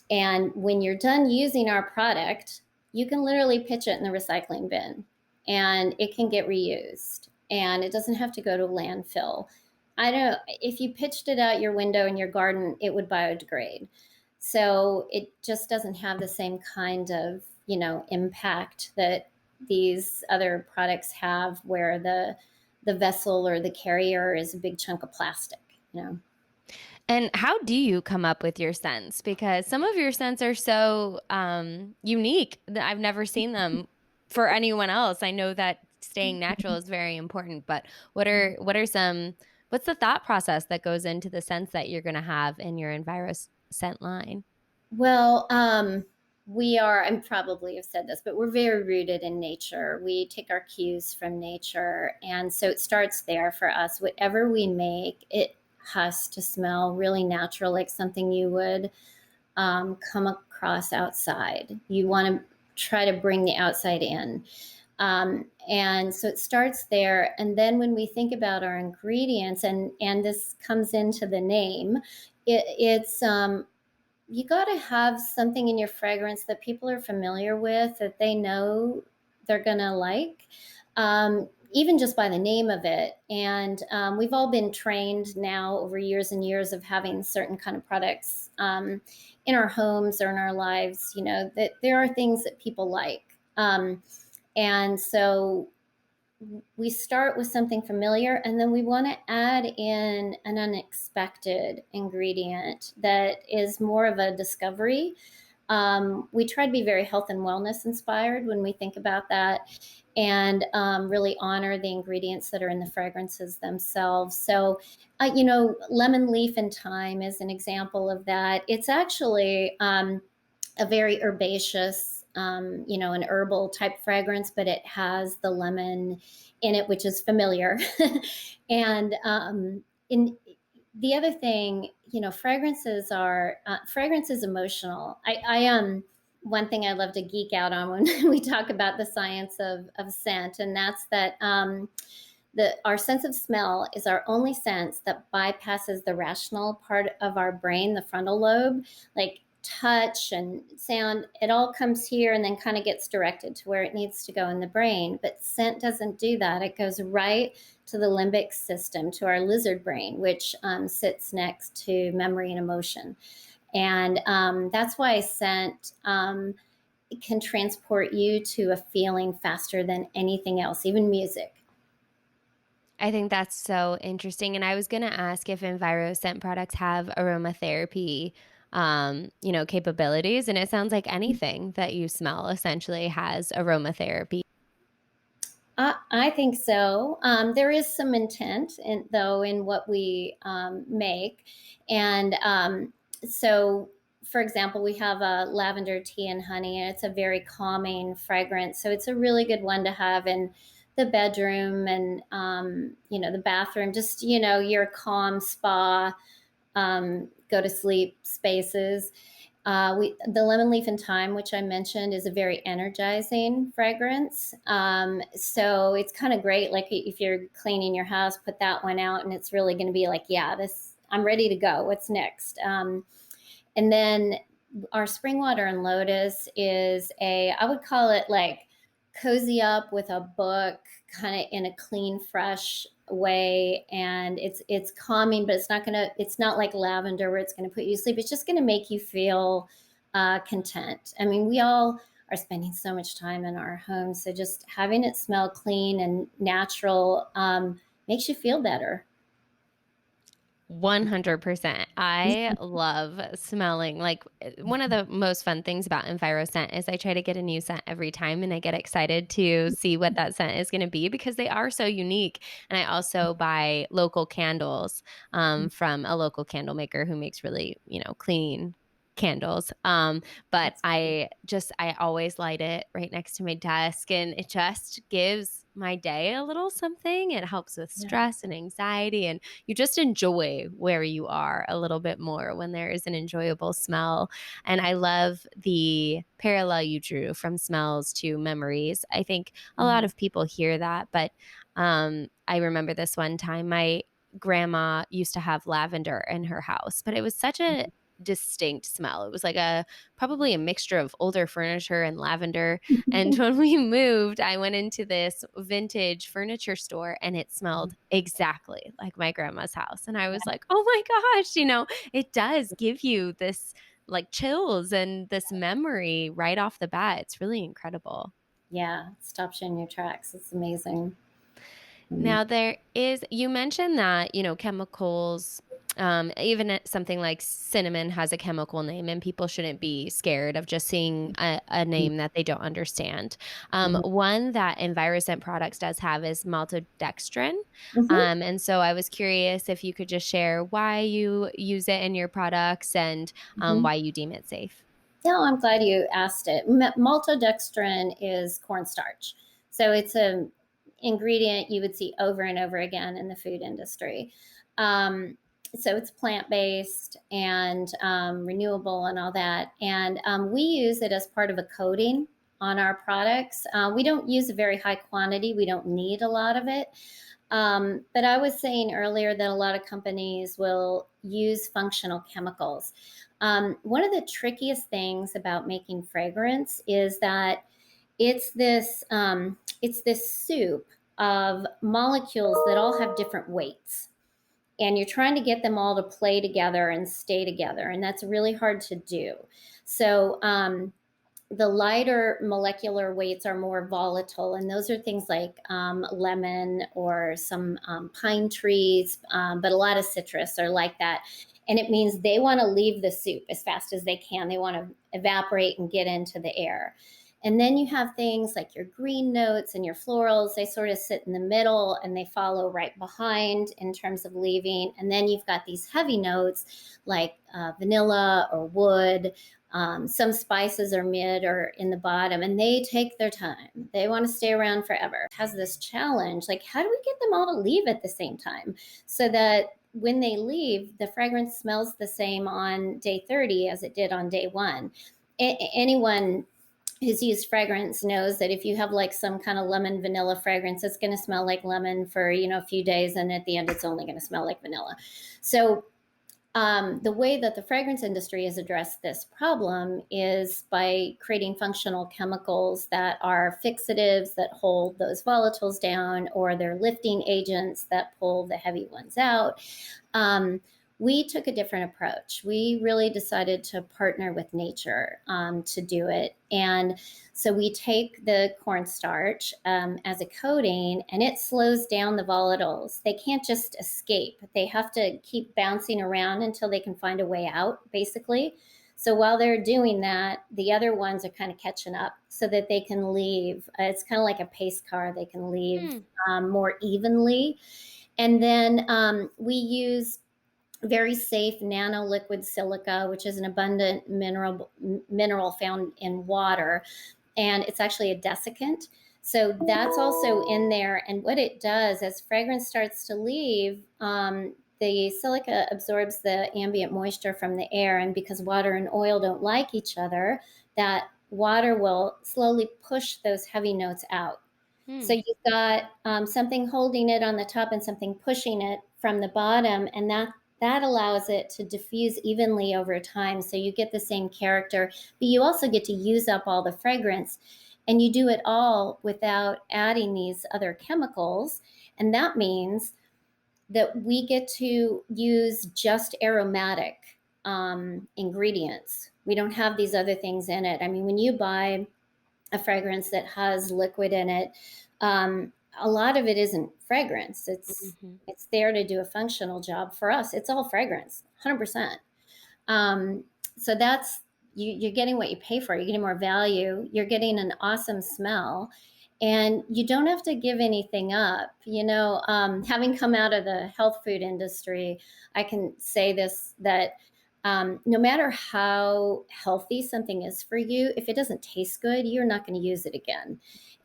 S1: And when you're done using our product, you can literally pitch it in the recycling bin and it can get reused, and it doesn't have to go to landfill. I don't, if you pitched it out your window in your garden, it would biodegrade. So it just doesn't have the same kind of, impact that these other products have, where the vessel or the carrier is a big chunk of plastic.
S2: And how do you come up with your scents? Because some of your scents are so unique that I've never seen them for anyone else. I know that staying natural is very important, but what's the thought process that goes into the scents that you're going to have in your Enviroscent line?
S1: Well, we are, I probably have said this, but we're very rooted in nature. We take our cues from nature. And so it starts there for us. Whatever we make, it has to smell really natural, like something you would come across outside. You want to try to bring the outside in. And so it starts there. And then when we think about our ingredients, and this comes into the name, it's you got to have something in your fragrance that people are familiar with, that they know they're going to like, even just by the name of it. And we've all been trained now over years and years of having certain kind of products in our homes or in our lives, that there are things that people like. And so we start with something familiar, and then we want to add in an unexpected ingredient that is more of a discovery. We try to be very health and wellness inspired when we think about that, and really honor the ingredients that are in the fragrances themselves. So, lemon leaf and thyme is an example of that. It's actually a very herbaceous, an herbal type fragrance, but it has the lemon in it, which is familiar. And in the other thing, fragrance is emotional. One thing I love to geek out on when we talk about the science of scent, and that's that our sense of smell is our only sense that bypasses the rational part of our brain, the frontal lobe. Like touch and sound, it all comes here and then kind of gets directed to where it needs to go in the brain. But scent doesn't do that. It goes right to the limbic system, to our lizard brain, which sits next to memory and emotion. And that's why scent can transport you to a feeling faster than anything else, even music.
S2: I think that's so interesting. And I was going to ask if Enviroscent products have aromatherapy, capabilities. And it sounds like anything that you smell essentially has aromatherapy.
S1: I think so. There is some intent, though, in what we make. And so, for example, we have a lavender tea and honey, and it's a very calming fragrance. So it's a really good one to have in the bedroom and, the bathroom, just, your calm spa, go to sleep spaces. The lemon leaf and thyme, which I mentioned, is a very energizing fragrance. So it's kind of great. Like if you're cleaning your house, put that one out, and it's really going to be like, yeah, this I'm ready to go. What's next? And then our spring water and lotus is I would call it like cozy up with a book, kind of in a clean, fresh way. And it's calming, but it's not like lavender where it's gonna put you to sleep. It's just gonna make you feel content. I mean, we all are spending so much time in our homes, so just having it smell clean and natural makes you feel better.
S2: 100%. I love smelling. Like one of the most fun things about Enviroscent is I try to get a new scent every time and I get excited to see what that scent is going to be because they are so unique. And I also buy local candles from a local candle maker who makes really, clean candles. But
S1: That's
S2: I always light it right next to my desk and it just gives my day a little something. It helps with
S1: yeah.
S2: stress and anxiety and you just enjoy where you are a little bit more when there is an enjoyable smell. And I love the parallel you drew from smells to memories. I think a lot
S1: Yeah.
S2: of people hear that, but I remember this one time my grandma used to have lavender in her house, but it was such a distinct smell. It was like probably a mixture of older furniture and lavender. And when we moved, I went into this vintage furniture store and it smelled exactly like my grandma's house. And I was like, oh my gosh, it does give you this like chills and this memory right off the bat. It's really incredible.
S1: Yeah, it stops you in your tracks. It's amazing. Mm.
S2: Now, you mentioned that, chemicals, even something like cinnamon has a chemical name, and people shouldn't be scared of just seeing a name that they don't understand.
S1: Mhm.
S2: One that Enviroscent Products does have is maltodextrin.
S1: Mhm.
S2: And so I was curious if you could just share why you use it in your products and
S1: Mhm.
S2: why you deem it safe.
S1: No, I'm glad you asked it. Maltodextrin is cornstarch, so it's a ingredient you would see over and over again in the food industry. Um, so it's plant based and renewable and all that. And we use it as part of a coating on our products. We don't use a very high quantity. We don't need a lot of it. But I was saying earlier that a lot of companies will use functional chemicals. One of the trickiest things about making fragrance is that it's this soup of molecules that all have different weights, and you're trying to get them all to play together and stay together, and that's really hard to do. So the lighter molecular weights are more volatile, and those are things like lemon or some pine trees, but a lot of citrus are like that. And it means they want to leave the soup as fast as they can. They want to evaporate and get into the air. And then you have things like your green notes and your florals. They sort of sit in the middle and they follow right behind in terms of leaving. And then you've got these heavy notes like vanilla or wood. Some spices are mid or in the bottom, and they take their time. They want to stay around forever. It has this challenge like, how do we get them all to leave at the same time so that when they leave, the fragrance smells the same on day 30 as it did on day one? Anyone who's used fragrance knows that if you have like some kind of lemon vanilla fragrance, it's going to smell like lemon for a few days, and at the end, it's only going to smell like vanilla. So the way that the fragrance industry has addressed this problem is by creating functional chemicals that are fixatives that hold those volatiles down, or they're lifting agents that pull the heavy ones out. Um, we took a different approach. We really decided to partner with nature to do it. And so we take the cornstarch as a coating, and it slows down the volatiles. They can't just escape, they have to keep bouncing around until they can find a way out, basically. So while they're doing that, the other ones are kind of catching up so that they can leave. It's kind of like a pace car, they can leave
S2: Hmm.
S1: more evenly. And then we use very safe nano liquid silica, which is an abundant mineral found in water, and it's actually a desiccant. So that's also in there. And what it does as fragrance starts to leave, the silica absorbs the ambient moisture from the air, and because water and oil don't like each other, that water will slowly push those heavy notes out. So
S2: Hmm.
S1: you've got something holding it on the top and something pushing it from the bottom, and that allows it to diffuse evenly over time. So you get the same character, but you also get to use up all the fragrance, and you do it all without adding these other chemicals. And that means that we get to use just aromatic ingredients. We don't have these other things in it. I mean, when you buy a fragrance that has liquid in it, a lot of it isn't fragrance.
S2: Hmm.
S1: It's there to do a functional job. For us, it's all fragrance, 100%. Um, so that's you're getting what you pay for. You're getting more value. You're getting an awesome smell, and you don't have to give anything up. Having come out of the health food industry, I can say this that no matter how healthy something is for you, if it doesn't taste good, you're not going to use it again.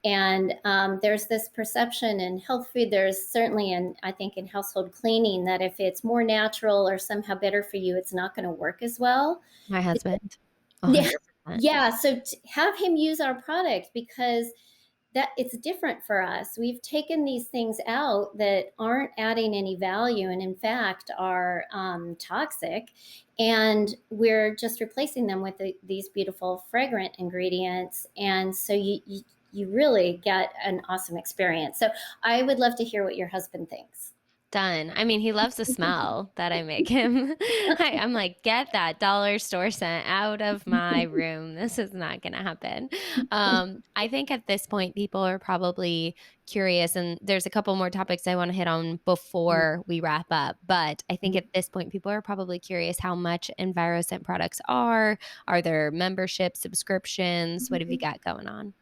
S1: And there's this perception in health food, there's certainly I think in household cleaning, that if it's more natural or somehow better for you, it's not going to work as well.
S2: My husband,
S1: Yeah.
S2: 100%.
S1: Yeah. So have him use our product, because that it's different for us. We've taken these things out that aren't adding any value and in fact are toxic, and we're just replacing them with these beautiful fragrant ingredients. And so you really get an awesome experience. So I would love to hear what your husband thinks.
S2: Done. I mean, he loves the smell that I make him. I'm like, get that dollar store scent out of my room. This is not going to happen. I think at this point, people are probably curious, and there's a couple more topics I want to hit on before we wrap up. But I think at this point, people are probably curious how much Enviroscent products are. Are there membership subscriptions? What have you got going on?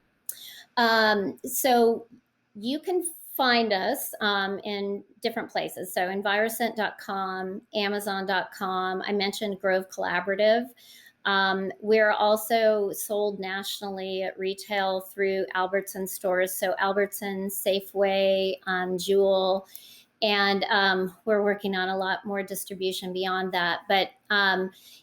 S1: So you can find us in different places. So enviroscent.com, amazon.com. I mentioned Grove Collaborative. We're also sold nationally at retail through Albertson stores. So Albertson, Safeway, Jewel, and we're working on a lot more distribution beyond that. But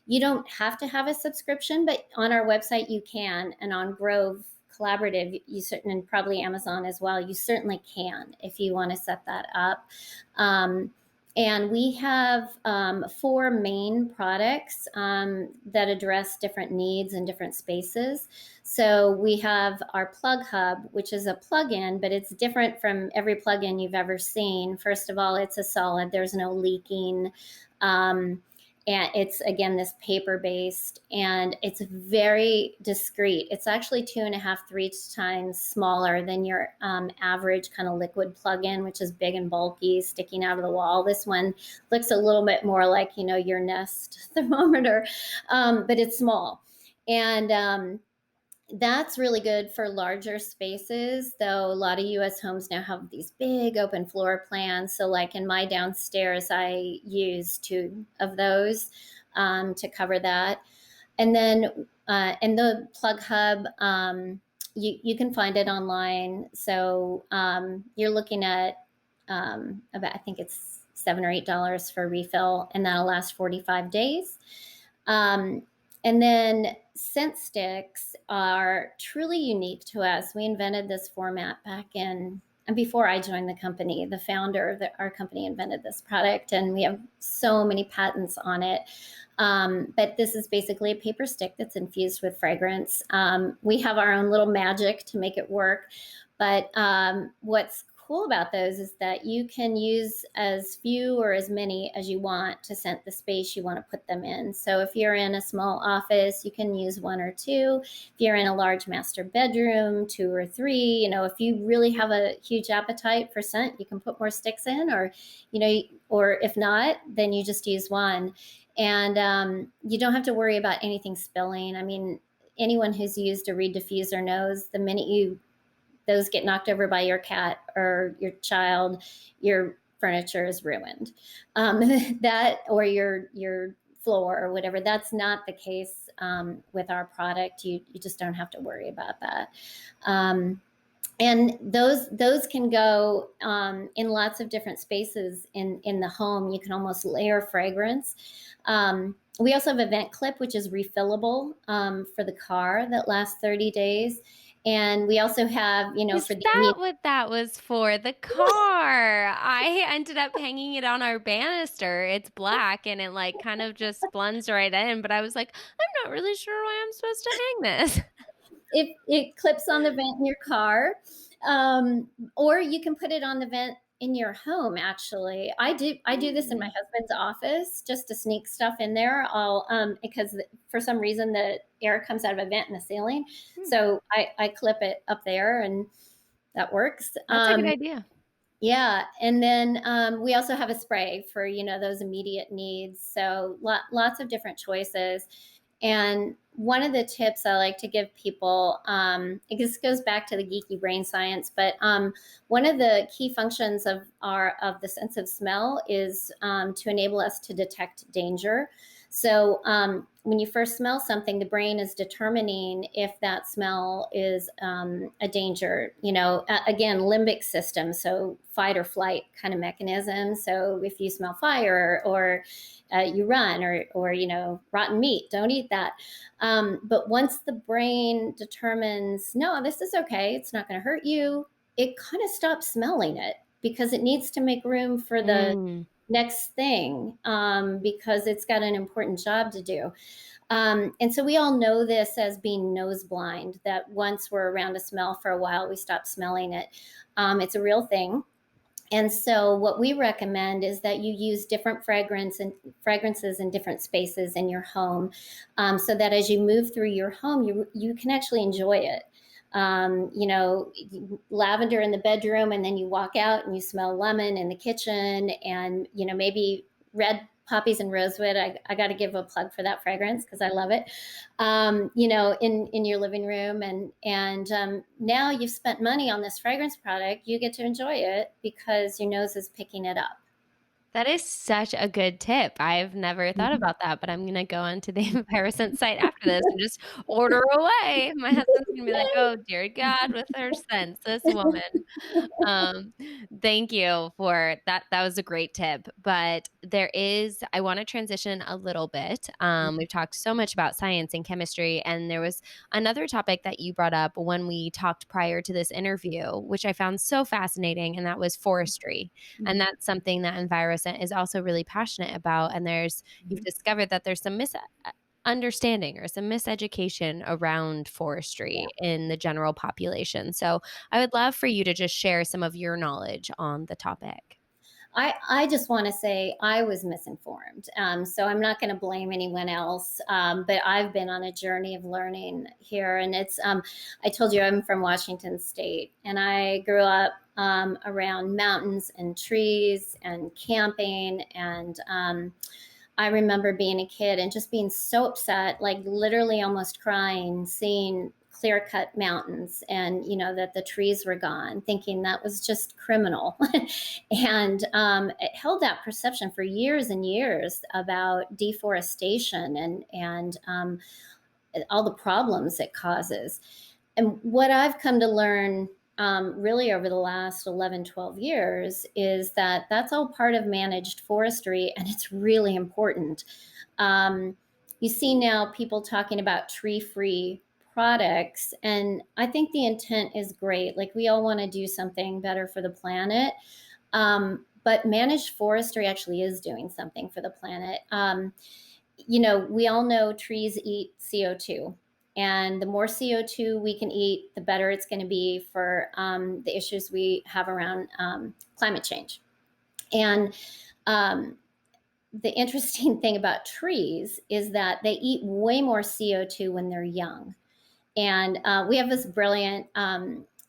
S1: you don't have to have a subscription, but on our website you can, and on Grove Collaborative, and probably Amazon as well, you certainly can if you want to set that up. And we have four main products that address different needs in different spaces. So we have our plug hub, which is a plug-in, but it's different from every plug-in you've ever seen. First of all, it's a solid. There's no leaking. And it's, again, this paper based, and it's very discreet. It's actually 2.5, 3 times smaller than your average kind of liquid plug-in, which is big and bulky, sticking out of the wall. This one looks a little bit more like, your Nest thermometer, but it's small. And that's really good for larger spaces, though a lot of US homes now have these big open floor plans. So, like in my downstairs, I use 2 of those to cover that. And then in the plug hub, you can find it online. So you're looking at about, I think it's $7 or $8 for a refill, and that'll last 45 days. Um, and then scent sticks are truly unique to us. We invented this format back in, and before I joined the company, the founder of our company invented this product, and we have so many patents on it. But this is basically a paper stick that's infused with fragrance. We have our own little magic to make it work. But what's cool about those is that you can use as few or as many as you want to scent the space you want to put them in. So if you're in a small office, you can use 1 or 2. If you're in a large master bedroom, 2 or 3. If you really have a huge appetite for scent, you can put more sticks in, or if not, then you just use 1. And you don't have to worry about anything spilling. I mean, anyone who's used a reed diffuser knows the minute those get knocked over by your cat or your child, your furniture is ruined. That, or your floor or whatever. That's not the case with our product. You just don't have to worry about that. And those can go in lots of different spaces in the home. You can almost layer fragrance. We also have a vent clip, which is refillable for the car that lasts 30 days. And we also have,
S2: Is
S1: for the
S2: that what that was for? The car. I ended up hanging it on our banister. It's black and it like kind of just blends right in, but I was like, I'm not really sure why I'm supposed to hang this.
S1: it clips on the vent in your car, or you can put it on the vent in your home. Actually, I do this in my husband's office just to sneak stuff in there. I'll because for some reason the air comes out of a vent in the ceiling,
S2: Hmm,
S1: so I clip it up there, and that works.
S2: that's a good idea.
S1: Yeah, and then we also have a spray for those immediate needs. So lots of different choices. And one of the tips I like to give people, this goes back to the geeky brain science, but one of the key functions of the sense of smell is to enable us to detect danger. So when you first smell something, the brain is determining if that smell is a danger. Again, limbic system, so fight or flight kind of mechanism. So if you smell fire, or you run, or rotten meat, don't eat that. But once the brain determines, no, this is okay, it's not going to hurt you, it kind of stops smelling it because it needs to make room for the
S2: Mm.
S1: next thing, because it's got an important job to do. And so we all know this as being nose blind, that once we're around a smell for a while, we stop smelling it. It's a real thing. And so what we recommend is that you use different fragrances in different spaces in your home, so that as you move through your home, you can actually enjoy it. Lavender in the bedroom, and then you walk out and you smell lemon in the kitchen, and maybe red poppies and rosewood. I got to give a plug for that fragrance because I love it. In your living room, and now you've spent money on this fragrance product. You get to enjoy it because your nose is picking it up.
S2: That is such a good tip. I've never thought about that, but I'm going to go onto the Enviroscent site after this and just order away. My husband's going to be like, oh, dear God, with her scents, this woman. Um, Thank you for that. That was a great tip. But I want to transition a little bit. We've talked so much about science and chemistry, and there was another topic that you brought up when we talked prior to this interview, which I found so fascinating, and that was forestry. And that's something that Enviroscent is also really passionate about. And you've discovered that there's some understanding or some miseducation around forestry in the general population. So I would love for you to just share some of your knowledge on the topic.
S1: I just want to say I was misinformed. So I'm not going to blame anyone else. But I've been on a journey of learning here. And I told you I'm from Washington State, and I grew up around mountains and trees and camping. And I remember being a kid and just being so upset, like literally almost crying, seeing clear cut mountains, and that the trees were gone, thinking that was just criminal. And it held that perception for years and years about deforestation, and all the problems it causes. And what I've come to learn, really over the last 11, 12 years, is that that's all part of managed forestry, and it's really important. Um, you see now people talking about tree-free products, and I think the intent is great. Like, we all want to do something better for the planet. But managed forestry actually is doing something for the planet. We all know trees eat CO2. And the more CO2 we can eat, the better it's going to be for the issues we have around climate change. And the interesting thing about trees is that they eat way more CO2 when they're young. And we have this brilliant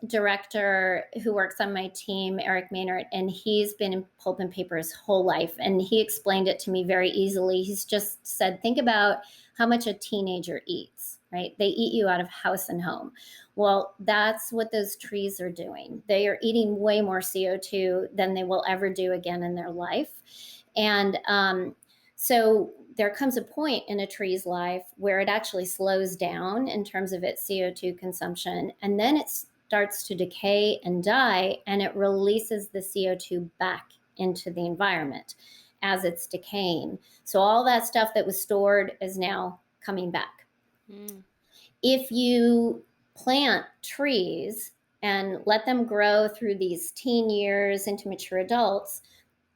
S1: director who works on my team, Eric Maynard, and he's been in pulp and paper his whole life. And he explained it to me very easily. He's just said, think about how much a teenager eats, right? They eat you out of house and home. Well, that's what those trees are doing. They are eating way more CO2 than they will ever do again in their life. And so there comes a point in a tree's life where it actually slows down in terms of its CO2 consumption, and then starts to decay and die, and it releases the CO2 back into the environment as it's decaying. So all that stuff that was stored is now coming back.
S2: Mm.
S1: If you plant trees and let them grow through these teen years into mature adults,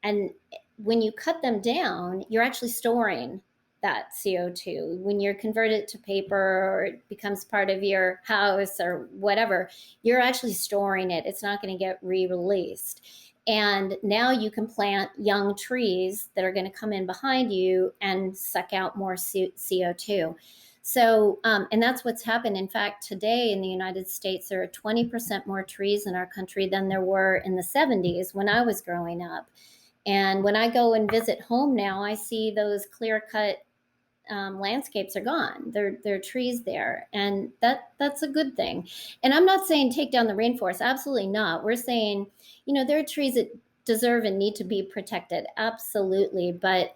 S1: and when you cut them down, you're actually storing that CO2. When you're converted to paper or it becomes part of your house or whatever, you're actually storing it. It's not going to get re-released. And now you can plant young trees that are going to come in behind you and suck out more CO2. So, and that's what's happened. In fact, today in the United States, there are 20% more trees in our country than there were in the 70s when I was growing up. And when I go and visit home now, I see those clear cut landscapes are gone. There are trees there, and that's a good thing. And I'm not saying take down the rainforest. Absolutely not. We're saying, there are trees that deserve and need to be protected. Absolutely, but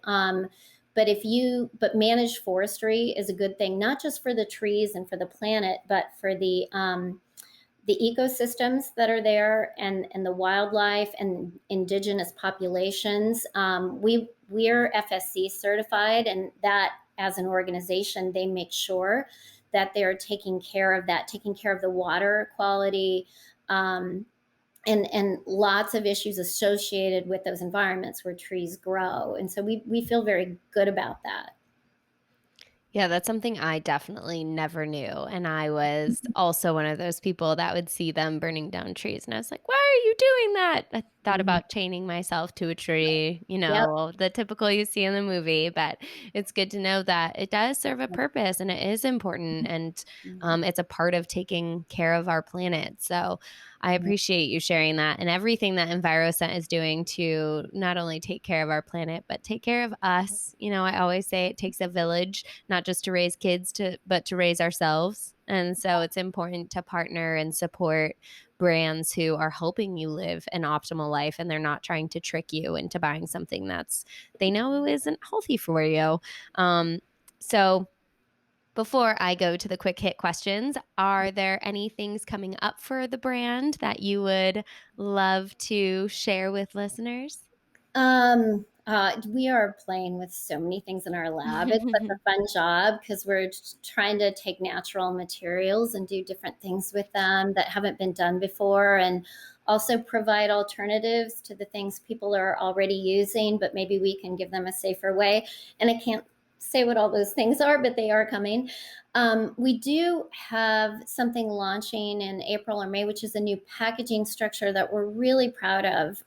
S1: managed forestry is a good thing, not just for the trees and for the planet, but for the ecosystems that are there and the wildlife and indigenous populations. We're FSC certified, and that as an organization, they make sure that they're taking care of that, taking care of the water quality, and lots of issues associated with those environments where trees grow. And so we feel very good about that.
S2: Yeah, that's something I definitely never knew. And I was also one of those people that would see them burning down trees. And I was like, why are you doing that? I thought
S1: Mhm.
S2: about chaining myself to a tree,
S1: Yep.
S2: the typical you see in the movie. But it's good to know that it does serve a purpose and it is important. And
S1: Mhm.
S2: it's a part of taking care of our planet. So I
S1: Yeah.
S2: appreciate you sharing that and everything that Enviroscent is doing to not only take care of our planet, but take care of us. I always say it takes a village not just to raise kids but to raise ourselves. And so it's important to partner and support brands who are helping you live an optimal life and they're not trying to trick you into buying something that's they know isn't healthy for you. So before I go to the quick hit questions, are there any things coming up for the brand that you would love to share with listeners?
S1: We are playing with so many things in our lab. It's such a fun job because we're trying to take natural materials and do different things with them that haven't been done before, and also provide alternatives to the things people are already using, but maybe we can give them a safer way. And I can't say what all those things are, but they are coming. We do have something launching in April or May, which is a new packaging structure that we're really proud of.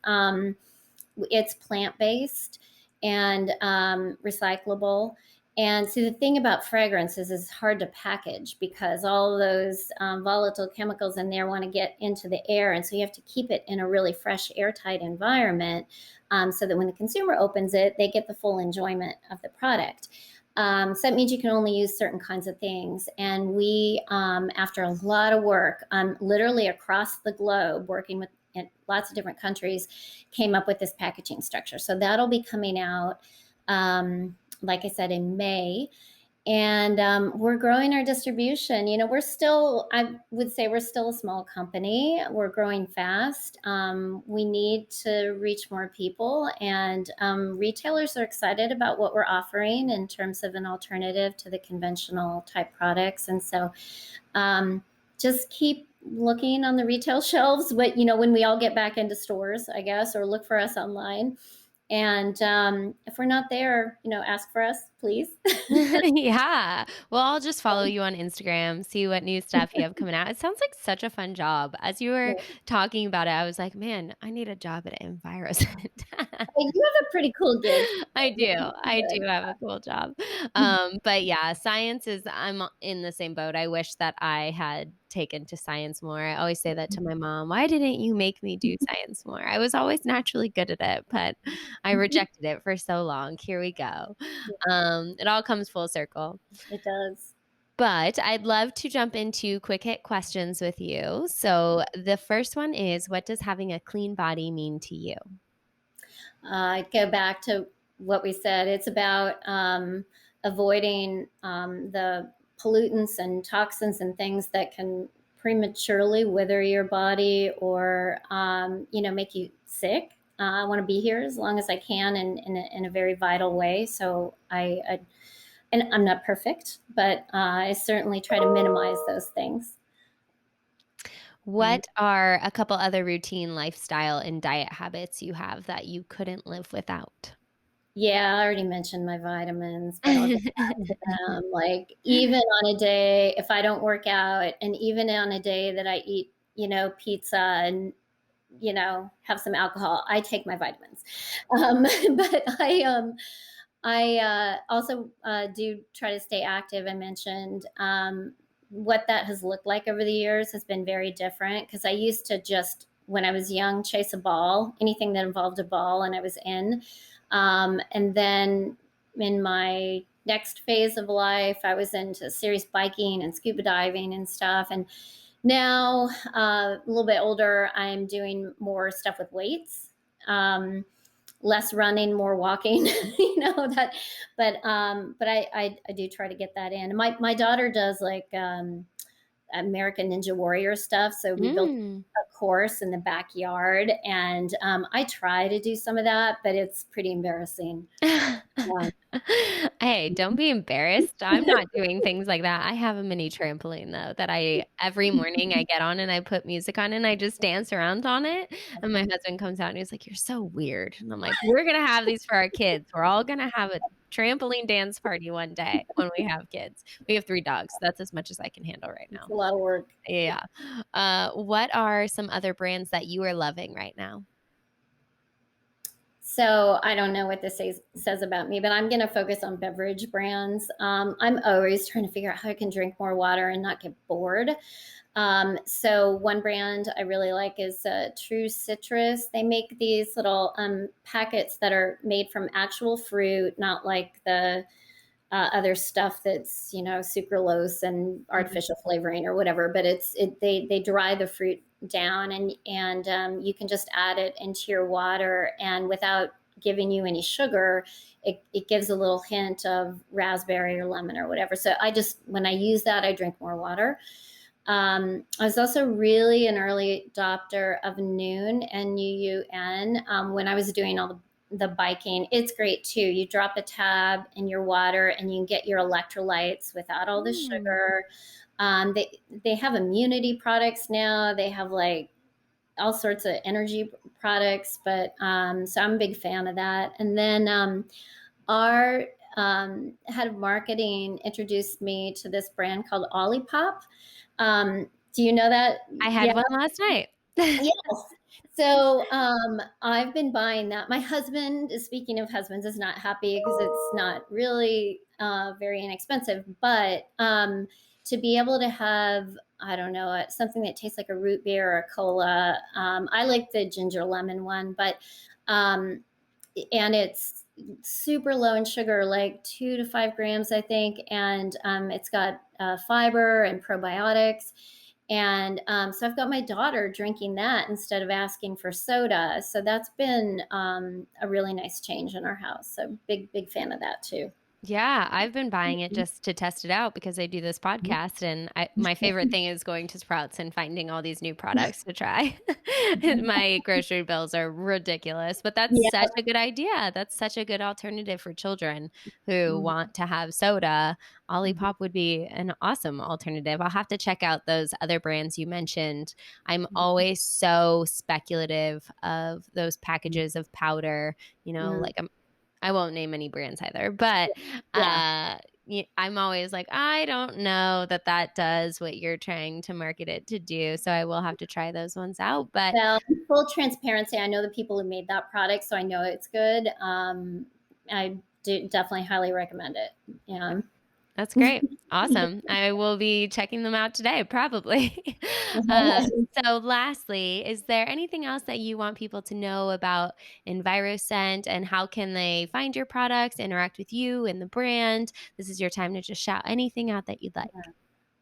S1: It's plant-based and recyclable. And so the thing about fragrances is it's hard to package because all those volatile chemicals in there want to get into the air. And so you have to keep it in a really fresh, airtight environment so that when the consumer opens it, they get the full enjoyment of the product. So that means you can only use certain kinds of things. And we, after a lot of work, literally across the globe, working with in lots of different countries, came up with this packaging structure. So that'll be coming out, like I said, in May. And we're growing our distribution. I would say we're still a small company. We're growing fast. We need to reach more people, and retailers are excited about what we're offering in terms of an alternative to the conventional type products. And so just keep looking on the retail shelves, but when we all get back into stores, I guess, or look for us online. And if we're not there, ask for us, please.
S2: Yeah. Well, I'll just follow you on Instagram, see what new stuff you have coming out. It sounds like such a fun job. As you were talking about it, I was like, man, I need a job at Enviroscent.
S1: Hey, you have a pretty cool gig.
S2: I do. I do
S1: Good.
S2: have a cool job. But yeah, I'm in the same boat. I wish that I had taken to science more. I always say that to my mom. Why didn't you make me do science more? I was always naturally good at it, but I rejected it for so long. Here we go. It all comes full circle.
S1: It does.
S2: But I'd love to jump into quick hit questions with you. So the first one is, what does having a clean body mean to you?
S1: Go back to what we said. It's about avoiding the pollutants and toxins and things that can prematurely wither your body or, make you sick. I want to be here as long as I can in a very vital way. So and I'm not perfect, but I certainly try to minimize those things.
S2: What are a couple other routine lifestyle and diet habits you have that you couldn't live without?
S1: Yeah, I already mentioned my vitamins, but I'll get back to them. Like, even on a day, if I don't work out, and even on a day that I eat, pizza and, have some alcohol, I take my vitamins. Um, but I also do try to stay active. I mentioned what that has looked like over the years has been very different because I used to just, when I was young, chase a ball, anything that involved a ball, and I was in. And then in my next phase of life, I was into serious biking and scuba diving and stuff. And now, a little bit older, I'm doing more stuff with weights. Less running, more walking, that, but I do try to get that in. My daughter does like American Ninja Warrior stuff. So we built
S2: Mm.
S1: a course in the backyard, and I try to do some of that, but it's pretty embarrassing. Yeah.
S2: Hey, don't be embarrassed. I'm not doing things like that. I have a mini trampoline though that I every morning I get on and I put music on and I just dance around on it. And my husband comes out and he's like, "You're so weird." And I'm like, "We're gonna have these for our kids. We're all gonna have a trampoline dance party one day when we have kids." We have 3 dogs. That's as much as I can handle right
S1: It's
S2: now.
S1: a lot of work.
S2: Yeah. What are some other brands that you are loving right now?
S1: So I don't know what this says about me, but I'm going to focus on beverage brands. I'm always trying to figure out how I can drink more water and not get bored. So one brand I really like is True Citrus. They make these little packets that are made from actual fruit, not like the other stuff that's sucralose and
S2: Mhm.
S1: artificial flavoring or whatever. But they dry the fruit down, and you can just add it into your water, and without giving you any sugar, it gives a little hint of raspberry or lemon or whatever. So when I use that, I drink more water. I was also really an early adopter of Noon, NUUN, when I was doing all the biking. It's great too. You drop a tab in your water and you can get your electrolytes without all the
S2: Mm.
S1: sugar. They have immunity products now. They have like all sorts of energy products, but so I'm a big fan of that. And then our head of marketing introduced me to this brand called Olipop. Do you know that?
S2: I
S1: Yeah.
S2: had one last night.
S1: Yes. So I've been buying that. My husband, speaking of husbands, is not happy because it's not really very inexpensive. But to be able to have, I don't know, something that tastes like a root beer or a cola. I like the ginger lemon one, but um, and it's super low in sugar, like 2 to 5 grams, I think, and it's got fiber and probiotics. And so I've got my daughter drinking that instead of asking for soda. So that's been a really nice change in our house. So big fan of that too.
S2: Yeah, I've been buying it just to test it out because I do this podcast, and my favorite thing is going to Sprouts and finding all these new products to try. My grocery bills are ridiculous, but that's
S1: Yeah.
S2: such a good idea. That's such a good alternative for children who
S1: Mhm.
S2: want to have soda.
S1: Mhm.
S2: Olipop would be an awesome alternative. I'll have to check out those other brands you mentioned. I'm always so speculative of those packages of powder,
S1: Mhm.
S2: like I won't name any brands either, but
S1: Yeah.
S2: I'm always like, I don't know that that does what you're trying to market it to do. So I will have to try those ones out. But
S1: Well, full transparency, I know the people who made that product, so I know it's good. I do definitely highly recommend it. Yeah.
S2: that's great. Awesome. I will be checking them out today, probably. So, lastly, is there anything else that you want people to know about Enviroscent and how can they find your products, interact with you and the brand? This is your time to just shout anything out that you'd like.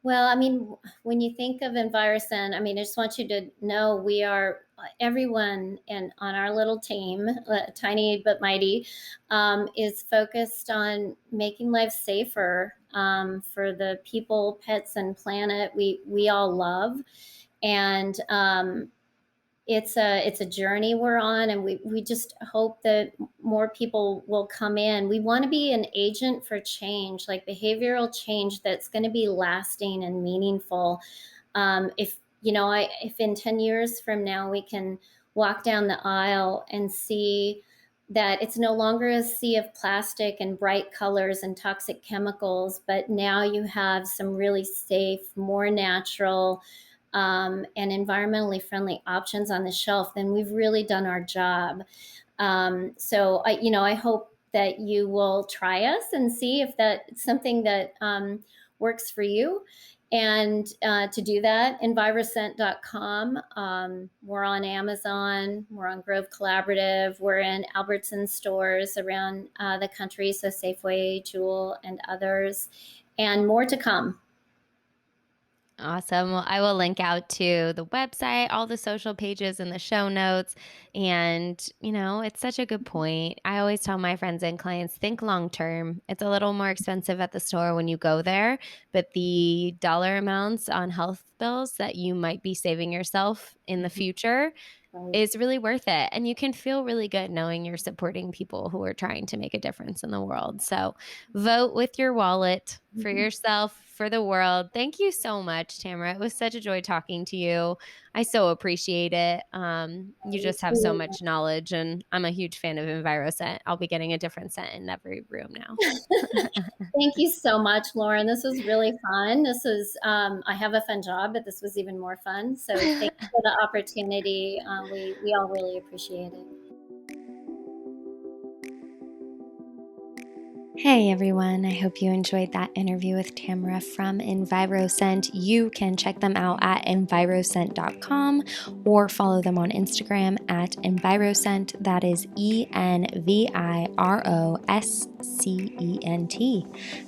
S1: Well, I mean, when you think of Enviroscent, I mean, I just want you to know we are everyone on our little team, tiny but mighty, is focused on making life safer for the people, pets, and planet we all love. And it's a journey we're on, and we just hope that more people will come in. We want to be an agent for change, like behavioral change that's going to be lasting and meaningful. If if in 10 years from now we can walk down the aisle and see that it's no longer a sea of plastic and bright colors and toxic chemicals, but now you have some really safe, more natural, and environmentally friendly options on the shelf, then we've really done our job. So I hope that you will try us and see if that's something that works for you. And to do that, Enviroscent.com. We're on Amazon. We're on Grove Collaborative. We're in Albertson stores around the country, so Safeway, Jewel, and others, and more to come.
S2: Awesome. Well, I will link out to the website, all the social pages in the show notes. And, it's such a good point. I always tell my friends and clients, think long term. It's a little more expensive at the store when you go there, but the dollar amounts on health bills that you might be saving yourself in the future is really worth it. And you can feel really good knowing you're supporting people who are trying to make a difference in the world. So vote with your wallet for yourself, for the world. Thank you so much, Tamara. It was such a joy talking to you. I so appreciate it. You just have so much knowledge, and I'm a huge fan of Enviroscent. I'll be getting a different scent in every room now.
S1: Thank you so much, Lauren. This was really fun. I have a fun job, but this was even more fun. So thank you for the opportunity. We all really appreciate it.
S2: Hey everyone, I hope you enjoyed that interview with Tamara from Enviroscent. You can check them out at enviroscent.com or follow them on Instagram at Enviroscent. That is ENVIROSCENT.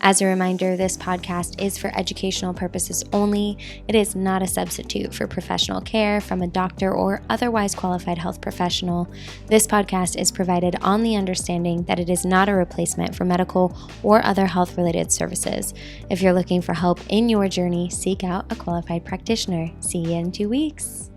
S2: As a reminder, this podcast is for educational purposes only. It is not a substitute for professional care from a doctor or otherwise qualified health professional. This podcast is provided on the understanding that it is not a replacement for medical or other health-related services. If you're looking for help in your journey, seek out a qualified practitioner. See you in 2 weeks.